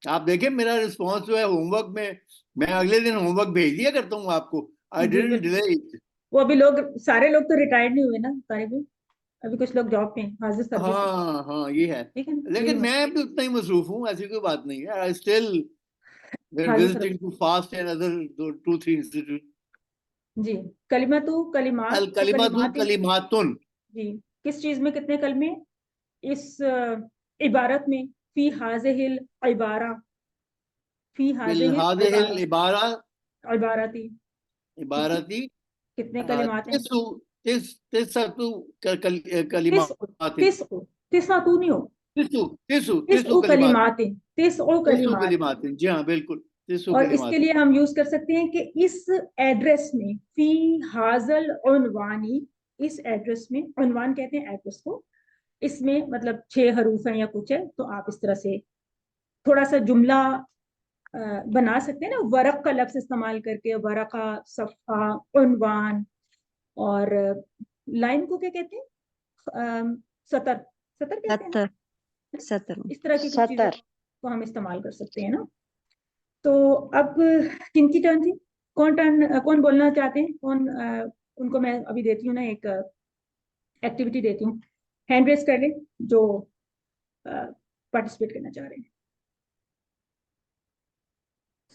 آپ دیکھیں میرا رسپانس جو ہے ہوم ورک میں اگلے دن ہوم ورک بھیج دیا کرتا ہوں آپ کو. I didn't delay it. وہ ابھی لوگ, سارے لوگ تو ریٹائرڈ نہیں ہوئے نا طالب, ابھی کچھ لوگ جاب پہ ہیں, حاضر سروس. ہاں یہ ہے, لیکن میں بھی اتنا ہی مصروف ہوں, ایسی کوئی بات نہیں ہے. I still visiting to fast and other 2-3 institutes. جی, کلمتو کلمات, الکلمۃ کلماتن. جی, کس چیز میں کتنے کلمے, اس عبارت میں. فی حاضح العبارہ, فی حاضح العبارہ, عبارتی, عبارتی کتنے کلمات ہیں. تسعۃ نہیں ہو, تسع کلمات, تسع کلمات. جی ہاں بالکل. اور اس کے لیے ہم یوز کر سکتے ہیں کہ اس ایڈریس میں, فی حاضل عنوانی, اس ایڈریس میں, عنوان کہتے ہیں ایڈریس کو, اس میں مطلب 6 حروف ہیں یا کچھ ہے, تو آپ اس طرح سے تھوڑا سا جملہ بنا سکتے ہیں نا, ورق کا لفظ استعمال کر کے, ورقہ, صفحہ, عنوان. اور لائن کو کیا کہتے ہیں, سطر, سطر کہتے ہیں, اس طرح کی چیزوں کو ہم استعمال کر سکتے ہیں نا. تو اب کن کی ٹرن تھی, کون بولنا چاہتے ہیں, کون, ان کو میں ابھی دیتی ہوں نا ایک ایکٹیویٹی دیتی ہوں. ہینڈ ریز کر لیں جو پارٹیسپیٹ کرنا چاہ رہے ہیں.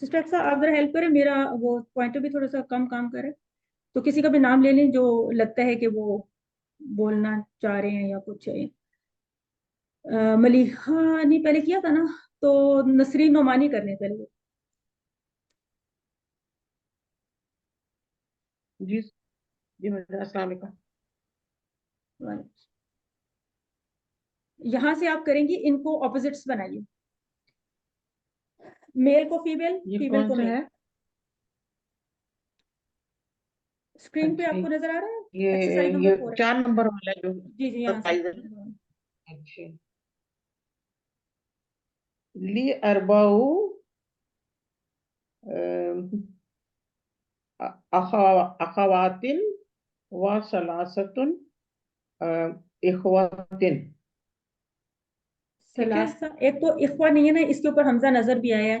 سسٹر صاحب آپ ذرا ہیلپ کریں, میرا وہ پوائنٹر بھی تھوڑا سا کم کام کرے, تو کسی کا بھی نام لے لیں جو لگتا ہے کہ وہ بولنا چاہ رہے ہیں یا کچھ ہے. ملیحہ نے پہلے کیا تھا نا, تو نسرین نعمانی کرنے پہلے. جی جی, السلام علیکم. یہاں سے آپ کریں گی, ان کو اپوزٹس بنائیے, میل کو فیمیل, فیمیل کو میل. اسکرین پہ آپ کو نظر آ رہا ہے ایکسرسائز نمبر 4, 4 نمبر والا جو. جی جی یہاں سے. اچھا, لی اربعو اخواتن و ثلاثتن اخواتن. ثلاثہ, ایک تو اخوہ نہیں ہے نا, اس کے اوپر حمزہ نظر بھی آیا ہے,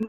3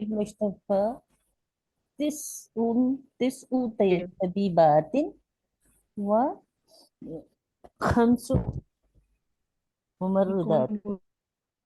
المستشفى تسع طبيبات وخمس ممرضات.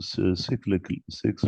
6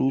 2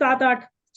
7 8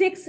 6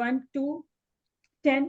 1 to 10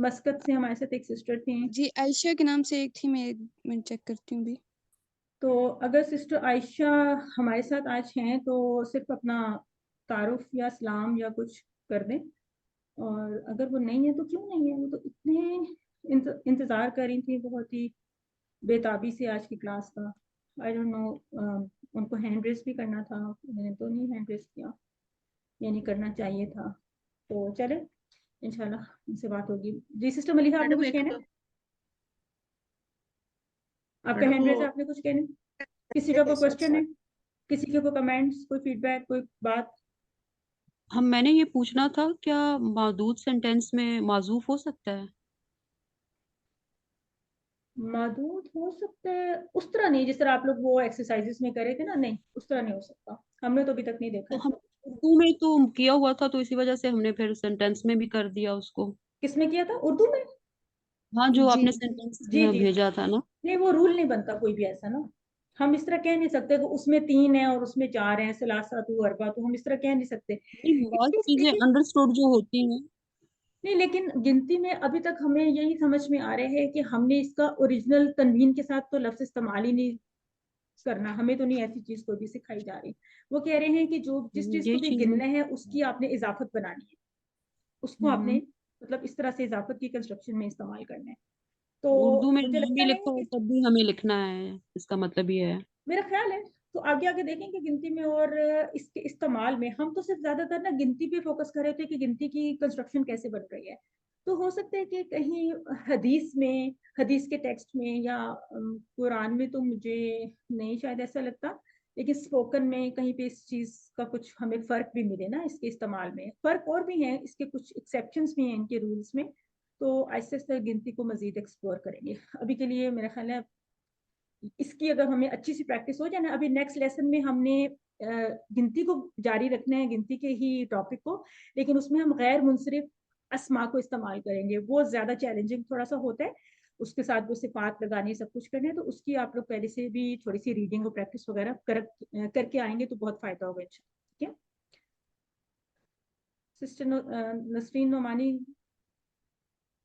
مسقط سے ہمارے ساتھ ایک سسٹر تھیں. جی عائشہ کے نام سے ایک تھی, میں چیک کرتی ہوں بھی. تو اگر سسٹر عائشہ ہمارے ساتھ آج ہیں تو صرف اپنا تعارف یا سلام یا کچھ کر دیں, اور اگر وہ نہیں ہے تو کیوں نہیں ہے, وہ تو اتنے انتظار کر رہی تھی بہت ہی بےتابی سے آج کی کلاس کا. آئی ڈونٹ نو ان کو ہینڈ ریز بھی کرنا تھا, میں نے تو نہیں ہینڈ ریز کیا, یعنی کرنا چاہیے تھا. تو چلے انشاءاللہ ان سے بات ہوگی. جی سسٹر ملیحہ آپ نے کچھ کہنا ہے؟ آپ کا ہینڈ ریز ہے, آپ نے کچھ کہنا ہے؟ کسی کا کوئی کوشچن ہے, کسی کے کوئی کمنٹس, کوئی فیڈ بیک, کوئی بات؟ میں نے یہ پوچھنا تھا, کیا معدود سینٹینس میں معزوف ہو سکتا ہے؟ معدود ہو سکتا ہے, اس طرح نہیں جس طرح آپ لوگ وہ ایکسرسائزز میں کرے تھے نا, نہیں اس طرح نہیں ہو سکتا, ہم نے تو ابھی تک نہیں دیکھا. تو ہم اردو میں تو کیا ہوا تھا, تو اسی وجہ سے ہم نے پھر سینٹینس میں بھی کر دیا اس کو. کس میں کیا تھا, اردو میں؟ ہاں جو آپ جی نے سینٹینس جی جی بھیجا تھا نا. نہیں وہ رول نہیں بنتا کوئی بھی ایسا نا, ہم اس طرح کہہ نہیں سکتے کہ اس میں 3 ہیں اور اس میں 4 ہیں, ثلاثۃ و اربعۃ, تو ہم اس طرح کہہ نہیں سکتے. بہت چیزیں انڈرسٹوڈ جو ہوتی ہیں. نہیں لیکن گنتی میں ابھی تک ہمیں یہی سمجھ میں آ رہے ہے کہ ہم نے اس کا اوریجنل تنوین کے ساتھ تو لفظ استعمال ہی نہیں کرنا, ہمیں تو نہیں ایسی چیز کوئی بھی سکھائی جا رہی. وہ کہہ رہے ہیں کہ جو جس چیز کو بھی گننا ہے اس کی آپ نے اضافت بنانی ہے, اس کو آپ نے مطلب اس طرح سے اضافت کی کنسٹرکشن میں استعمال کرنا ہے. تو اردو میں مجھے بھی لگتا ہے لکھو تب بھی ہمیں لکھنا ہے, اس کا مطلب یہ ہے میرا خیال ہے. تو آگے آگے دیکھیں کہ گنتی میں اور اس کے استعمال میں ہم تو صرف زیادہ تر نا گنتی پہ فوکس کر رہے تھے کہ گنتی کی کنسٹرکشن کیسے بن رہی ہے. تو ہو سکتا ہے کہ کہیں حدیث کے ٹیکسٹ میں یا قرآن میں تو مجھے نہیں شاید ایسا لگتا, لیکن اسپوکن میں کہیں پہ اس چیز کا کچھ ہمیں فرق بھی ملے نا, اس کے استعمال میں فرق اور بھی ہیں, اس کے کچھ ایکسیپشنز بھی ہیں ان کے رولز میں. تو آہستہ آہستہ گنتی کو مزید ایکسپلور کریں گے. ابھی کے لیے میرا خیال ہے اس کی اگر ہمیں اچھی سی پریکٹس ہو جائے نا, ابھی نیکسٹ لیسن میں ہم نے گنتی کو جاری رکھنا ہے, گنتی کے ہی ٹاپک کو, لیکن اس میں ہم غیر منصرف اسما کو استعمال کریں گے. وہ زیادہ چیلنجنگ تھوڑا سا ہوتا ہے, اس کے ساتھ وہ صفات لگانی سب کچھ کرنے, تو اس کی آپ لوگ پہلے سے بھی تھوڑی سی ریڈنگ اور پریکٹس وغیرہ کر کے آئیں گے تو بہت فائدہ ہوگا انشاءاللہ. ٹھیک ہے سسٹر نسرین نعمانی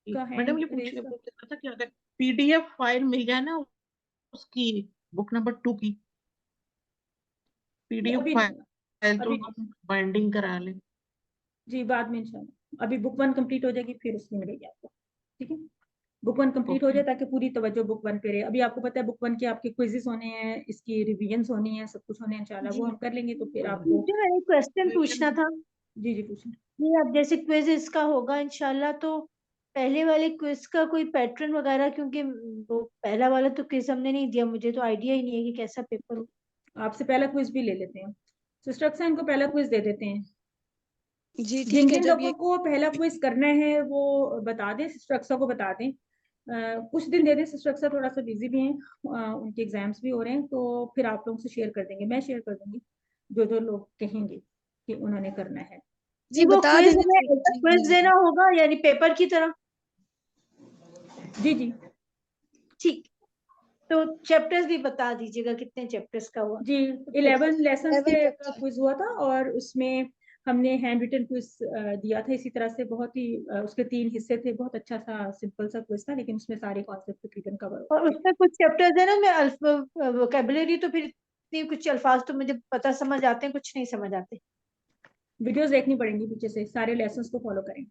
کا میڈم یہ پوچھنا تھا کہ اگر پی ڈی ایف فائل مل جائے نا اس کی بک نمبر 2 کی پی ڈی ایف فائل تو ہم بائنڈنگ کرا لیں. جی بعد میں انشاءاللہ, ابھی بک 1 کمپلیٹ ہو جائے گی پھر اس کی ملے گی آپ کو. ٹھیک ہے بک 1 کمپلیٹ ہو جائے تاکہ پوری توجہ بک 1 پہ رہے. ابھی آپ کو پتا ہے بک 1 کے آپ کے کوئزز ہونے ہیں, اس کی ریویژنز ہونی ہیں, سب کچھ ہونے ہیں انشاءاللہ, وہ ہم کر لیں گے. تو پھر آپ کو میں ایک کوشچن پوچھنا تھا. جی جی پوچھیں. یہ اب جیسے کوئز اس کا ہوگا انشاءاللہ, تو پہلے والے کوئز کا کوئی پیٹرن وغیرہ, کیونکہ وہ پہلا والا تو کوئز ہم نے نہیں دیا, مجھے تو آئیڈیا ہی نہیں ہے کہ کیسا پیپر ہو. آپ سے پہلا کوئز بھی لے لیتے ہیں, سسٹر اکثر ان کو پہلا کوئز دے دیتے ہیں. جی جن جن لوگوں کو پہلا کوئز کرنا ہے وہ بتا دیں, سسٹر اکثر کو بتا دیں, کچھ دن دے دیں. سسٹر اکثر تھوڑا سا بزی بھی ہیں, ان کے ایگزامس بھی ہو رہے ہیں, تو پھر آپ لوگوں سے شیئر کر دیں گے, میں شیئر کر دوں گی جو لوگ کہیں گے کہ انہوں نے کرنا ہے. جی وہ کوئز دینا ہوگا یعنی پیپر کی طرح؟ جی جی ٹھیک, تو چیپٹرز بھی بتا دیجیے گا کتنے چیپٹرز کا ہوا. جی 11 لیسنز کے کوئز ہوا تھا, اور اس میں ہم نے ہینڈ ریٹن کوئز دیا تھا اسی طرح سے. بہت ہی اس کے 3 حصے تھے, بہت اچھا سا سمپل سا کوئز تھا, لیکن اس میں سارے کانسیپٹ تقریباً کور ہوتے. اور اس میں کچھ چیپٹرز ہیں نا, میں ووکیبلری تو پھر کچھ الفاظ تو مجھے پتہ سمجھ آتے ہیں, کچھ نہیں سمجھ آتے. ویڈیوز دیکھنی پڑیں گی پیچھے سے, سارے لیسنز کو فالو کریں.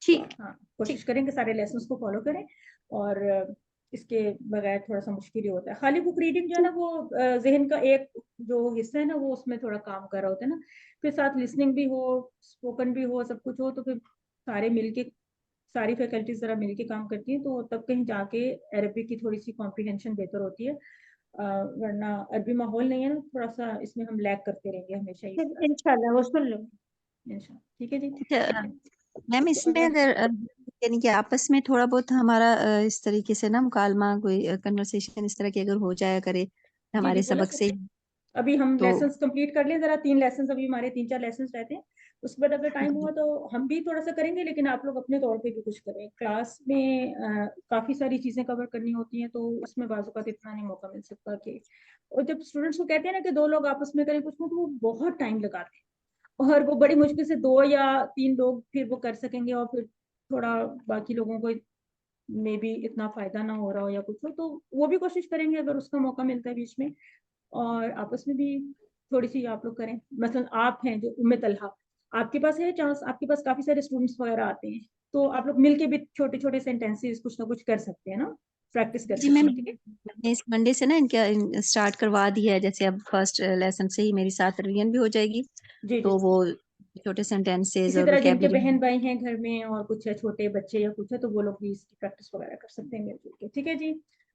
ٹھیک, ہاں کوشش کریں کہ سارے لیسنز کو فالو کریں, اور اس کے بغیر تھوڑا سا مشکل ہی ہوتا ہے. خالی بک ریڈنگ جو ہے نا وہ ذہن کا ایک جو حصہ ہے نا, وہ اس میں تھوڑا کام کر رہا ہوتا ہے نا, پھر ساتھ لسننگ بھی ہو, اسپوکن بھی ہو, سب کچھ ہو, تو پھر سارے مل کے ساری فیکلٹیز ذرا مل کے کام کرتی ہیں, تو تب کہیں جا کے عربک کی تھوڑی سی کمپریہنشن بہتر ہوتی ہے. ورنہ عربی ماحول نہیں ہے نا, تھوڑا سا اس میں ہم لیگ کرتے رہیں گے ہمیشہ ہی. انشاءاللہ وہ سن لوں گے. ٹھیک ہے جی. میم اس میں اگر یعنی کہ آپس میں تھوڑا بہت ہمارا اس طریقے سے نا مکالمہ, کوئی کنورسیشن اس طرح کی اگر ہو جایا کرے ہمارے سبق سے, ابھی ہم تو لیسنز کمپلیٹ کر لیں ذرا. 3 لیسنز ابھی ہمارے 3-4 لیسنز رہتے ہیں, اس کے بعد اگر ٹائم ہوا تو ہم بھی تھوڑا سا کریں گے, لیکن آپ لوگ اپنے طور پہ بھی کچھ کریں. کلاس میں کافی ساری چیزیں کور کرنی ہوتی ہیں, تو اس میں بعض اوقات اتنا نہیں موقع مل سکتا کہ, اور جب اسٹوڈنٹس کو کہتے ہیں نا کہ 2 لوگ آپس میں کریں کچھ, تو وہ بہت ٹائم لگاتے ہیں, اور وہ بڑی مشکل سے 2 یا 3 لوگ پھر وہ کر سکیں گے, اور پھر تھوڑا باقی لوگوں کو میں بھی اتنا فائدہ نہ ہو رہا ہو یا کچھ ہو تو وہ بھی کوشش کریں گے اگر اس کا موقع ملتا ہے بیچ میں, اور آپس میں بھی تھوڑی سی آپ لوگ کریں. مثلا آپ ہیں جو ام طلحہ, آپ کے پاس ہے چانس, آپ کے پاس کافی سارے اسٹوڈنٹس وغیرہ آتے ہیں, تو آپ لوگ مل کے بھی چھوٹے چھوٹے سینٹینسز کچھ نہ کچھ کر سکتے ہیں نا, پریکٹس کر جی سکتے میم, ہیں. ٹھیک ہے, اس منڈے سے نا ان کا اسٹارٹ کروا دیا ہے, جیسے اب فرسٹ لیسن سے ہی میری ساتھ ریویژن بھی ہو جائے گی, جی تو جی. وہ چھوٹے سینٹینسز اسی اور طرح جن کے وکیبلری. بہن بھائی ہیں گھر میں اور کچھ چھوٹے بچے یا کچھ ہے تو وہ لوگ بھی اس کی پریکٹس وغیرہ کر سکتے ہیں مل جل کے. ٹھیک ہے جی,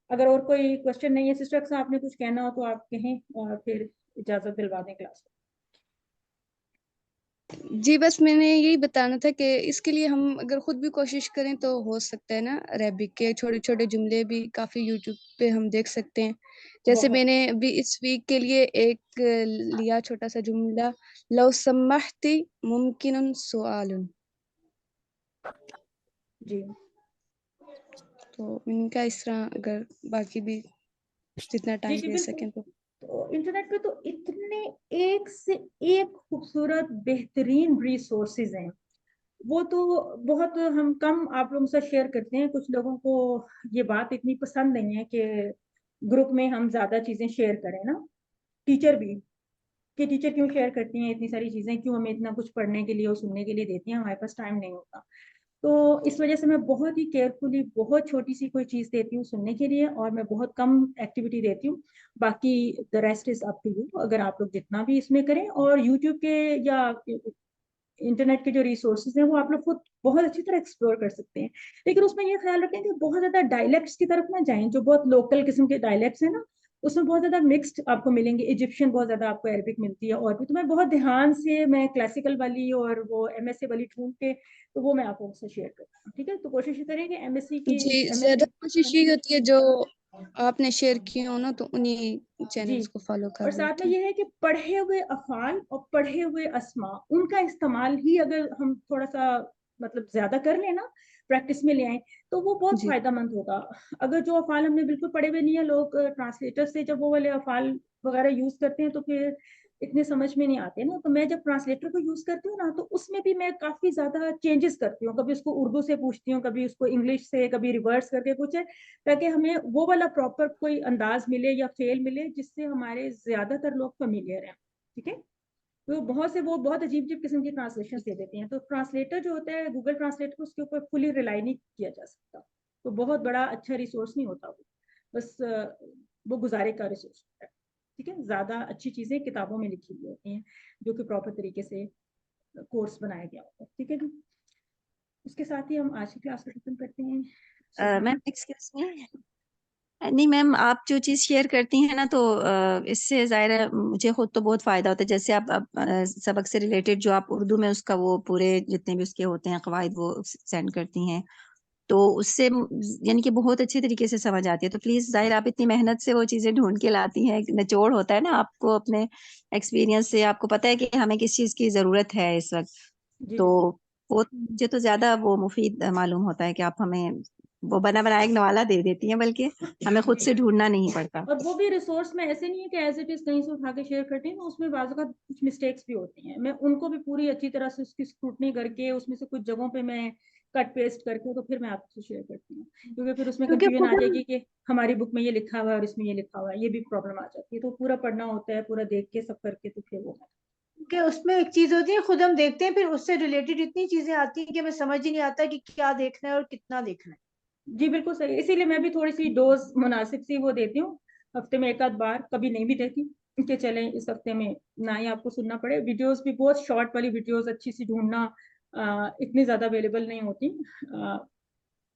اگر اور کوئی کوشچن نہیں ہے سسٹر اقصیٰ, آپ نے کچھ کہنا ہو تو آپ کہیں اور پھر اجازت دلوا دیں کلاس کو. جی بس میں نے یہی بتانا تھا کہ اس کے لیے ہم اگر خود بھی کوشش کریں تو ہو سکتا ہے نا. عربک کے چھوٹے چھوٹے جملے بھی کافی یوٹیوب پہ ہم دیکھ سکتے ہیں. جیسے میں نے ابھی اس ویک کے لیے ایک لیا چھوٹا سا جملہ, لو سمحتی ممکن سؤال. جی, تو ان کا اس طرح اگر باقی بھی جتنا جی ٹائم جی دے بالکل. سکیں تو. تو انٹرنیٹ پہ تو اتنے ایک سے ایک خوبصورت بہترین ریسورسز ہیں, وہ تو بہت ہم کم آپ لوگوں سے شیئر کرتے ہیں. کچھ لوگوں کو یہ بات اتنی پسند نہیں ہے کہ گروپ میں ہم زیادہ چیزیں شیئر کریں نا, ٹیچر بھی کہ ٹیچر کیوں شیئر کرتی ہیں اتنی ساری چیزیں, کیوں ہمیں اتنا کچھ پڑھنے کے لیے اور سننے کے لیے دیتی ہیں, ہمارے پاس ٹائم نہیں ہوتا. تو اس وجہ سے میں بہت ہی کیئرفلی بہت چھوٹی سی کوئی چیز دیتی ہوں سننے کے لیے, اور میں بہت کم ایکٹیویٹی دیتی ہوں. باقی the rest is up to you, اگر آپ لوگ جتنا بھی اس میں کریں. اور یوٹیوب کے یا انٹرنیٹ کے جو ریسورسز ہیں وہ آپ لوگ خود بہت اچھی طرح ایکسپلور کر سکتے ہیں, لیکن اس میں یہ خیال رکھیں کہ بہت زیادہ ڈائلیکٹس کی طرف نہ جائیں. جو بہت لوکل قسم کے ڈائلیکٹس ہیں نا, اس میں بہت زیادہ مکسڈ آپ کو ملیں گے. ایجپشین بہت زیادہ آپ کو عربک ملتی ہے, اور بھی تو میں بہت دھیان سے میں کلاسیکل والی اور وہ ایم ایس سی والی ڈھونڈ کے تو وہ میں آپ کو سے شیئر کرتا ہوں. ٹھیک ہے, تو کوشش کریں کہ ایم ایس سی کی جی زیادہ کوشش یہ ہوتی ہے جو آپ نے شیئر کی ہو نا تو انہی جی, چینلز کو فالو کر اور ساتھ میں لیتے ہیں. یہ ہے کہ پڑھے ہوئے افعال اور پڑھے ہوئے اسماء ان کا استعمال ہی اگر ہم تھوڑا سا مطلب زیادہ کر لیں نا, پریکٹس میں لے آئیں, تو وہ بہت جی فائدہ مند ہوگا. اگر جو افعال ہم نے بالکل پڑھے ہوئے نہیں ہے, لوگ ٹرانسلیٹر سے جب وہ والے افعال وغیرہ یوز کرتے ہیں تو پھر اتنے سمجھ میں نہیں آتے نا. تو میں جب ٹرانسلیٹر کو یوز کرتی ہوں نا, تو اس میں بھی میں کافی زیادہ چینجز کرتی ہوں. کبھی اس کو اردو سے پوچھتی ہوں, کبھی اس کو انگلش سے, کبھی ریورس کر کے کچھ ہے, تاکہ ہمیں وہ والا پراپر کوئی انداز ملے یا فیل ملے جس سے ہمارے زیادہ تر لوگ فیملیئر ہیں. ٹھیک ہے, تو وہ بہت عجیب قسم کی ٹرانسلیشن دے دیتے ہیں. تو ٹرانسلیٹر جو ہوتا ہے گوگل ٹرانسلیٹر, اس کے اوپر فلی ریلائی نہیں کیا جا سکتا. تو بہت بڑا اچھا ریسورس نہیں ہوتا وہ, بس وہ گزارے کا ریسورس ہوتا ہے. ٹھیک ہے, زیادہ اچھی چیزیں کتابوں میں لکھی ہوئی ہوتی ہیں جو کہ پراپر طریقے سے کورس بنایا گیا ہوتا ہے. ٹھیک ہے جی, اس کے ساتھ ہی ہم آج کی کلاس کو ختم کرتے ہیں. میم ایکسکیوز می, نہیں میم, آپ جو چیز شیئر کرتی ہیں نا تو اس سے ظاہر ہے مجھے خود تو بہت فائدہ ہوتا ہے. جیسے آپ سبق سے ریلیٹڈ جو آپ اردو میں اس کا وہ پورے جتنے بھی اس کے ہوتے ہیں قواعد وہ سینڈ کرتی ہیں, تو اس سے یعنی کہ بہت اچھے طریقے سے سمجھ آتی ہے. تو پلیز ظاہر آپ اتنی محنت سے وہ چیزیں ڈھونڈ کے لاتی ہیں, نچوڑ ہوتا ہے نا آپ کو اپنے ایکسپیرینس سے, آپ کو پتہ ہے کہ ہمیں کس چیز کی ضرورت ہے اس وقت, تو وہ مجھے تو زیادہ وہ مفید معلوم ہوتا ہے کہ آپ ہمیں وہ بنا بنایا ایک نوالا دے دیتی ہیں, بلکہ ہمیں خود سے ڈھونڈنا نہیں پڑتا. اور وہ بھی ریسورس میں ایسے نہیں ہے کہ ایز اٹ از کہیں سے اٹھا کے شیئر کرتی ہیں, اس میں بعض اوقات کچھ مسٹیکس بھی ہوتی ہیں. میں ان کو بھی پوری اچھی طرح سے اس کی اسکروٹنی کر کے اس میں سے کچھ جگہوں پہ میں کٹ پیسٹ کر کے تو پھر میں آپ سے شیئر کرتی ہوں, کیونکہ پھر اس میں کنفیوژن آ جائے گی کہ ہماری بک میں یہ لکھا ہوا ہے اور اس میں یہ لکھا ہوا ہے, یہ بھی پرابلم آ جاتی ہے. تو پورا پڑھنا ہوتا ہے, پورا دیکھ کے سب کر کے تو پھر وہ کہ اس میں ایک چیز ہوتی ہے خود ہم دیکھتے ہیں, پھر اس سے ریلیٹڈ اتنی چیزیں آتی ہیں کہ ہمیں سمجھ ہی نہیں آتا کہ کیا دیکھنا ہے اور کتنا دیکھنا ہے. جی بالکل صحیح, اسی لیے میں بھی تھوڑی سی ڈوز مناسب سی وہ دیتی ہوں, ہفتے میں ایک آدھ بار, کبھی نہیں بھی دیتی کہ چلیں اس ہفتے میں نہ ہی آپ کو سننا پڑے. ویڈیوز بھی بہت شارٹ والی ویڈیوز اچھی سی ڈھونڈنا اتنی زیادہ اویلیبل نہیں ہوتی,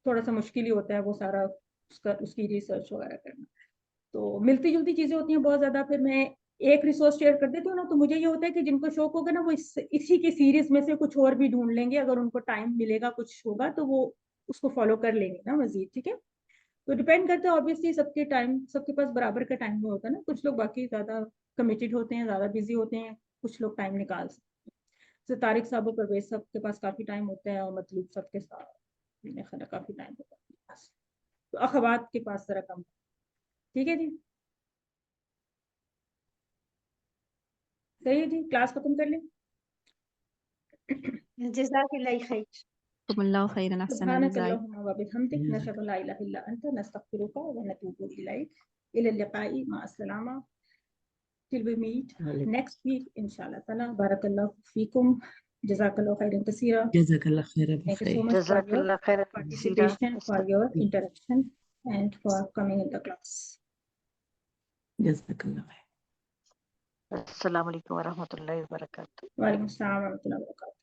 تھوڑا سا مشکل ہی ہوتا ہے وہ سارا اس کی ریسرچ وغیرہ کرنا. تو ملتی جلتی چیزیں ہوتی ہیں بہت زیادہ. پھر میں ایک ریسورس شیئر کر دیتی ہوں نا, تو مجھے یہ ہوتا ہے کہ جن کو شوق ہوگا نا وہ اسی کی سیریز میں سے کچھ اور بھی ڈھونڈ لیں گے, اگر ان کو ٹائم ملے گا کچھ ہوگا تو وہ اس کو فالو کر لیں گے نا مزید. ٹھیک ہے, تو ڈیپینڈ کرتا ہے آبویسلی سب کے ٹائم, سب کے پاس برابر کا ٹائم نہیں ہوتا نا. کچھ لوگ باقی زیادہ کمیٹیڈ ہوتے ہیں, زیادہ بزی ہوتے ہیں, کچھ لوگ ٹائم نکال سکتے ہیں. جیسے طارق صاحب اور پرویز صاحب کے پاس کافی ٹائم ہوتا ہے, اور مطلوب سب کے ساتھ کافی ٹائم ہوتا ہے, تو اخوات کے پاس ذرا کم. ٹھیک ہے جی, صحیح ہے جی, کلاس ختم کر لیں. جزاک اللہ خیر. جزاكم الله خيرا أحسن سبحانك الجزاء. اللهم وبحمدك نشهد لا إله إلا أنت نستغفرك ونتوب إليك. إلى اللقاء مع السلامة. Till we meet next week inshallah ta'ala. Barakallahu feekum. Jazakallahu khairan kaseera. Jazakallah khairan. Thank you so much for your participation, for your interaction, and for coming in the class. Jazakallah khair. Assalamu alaikum wa rahmatullahi wa barakatuh. Wa alaikum assalam wa rahmatullahi wa barakatuh.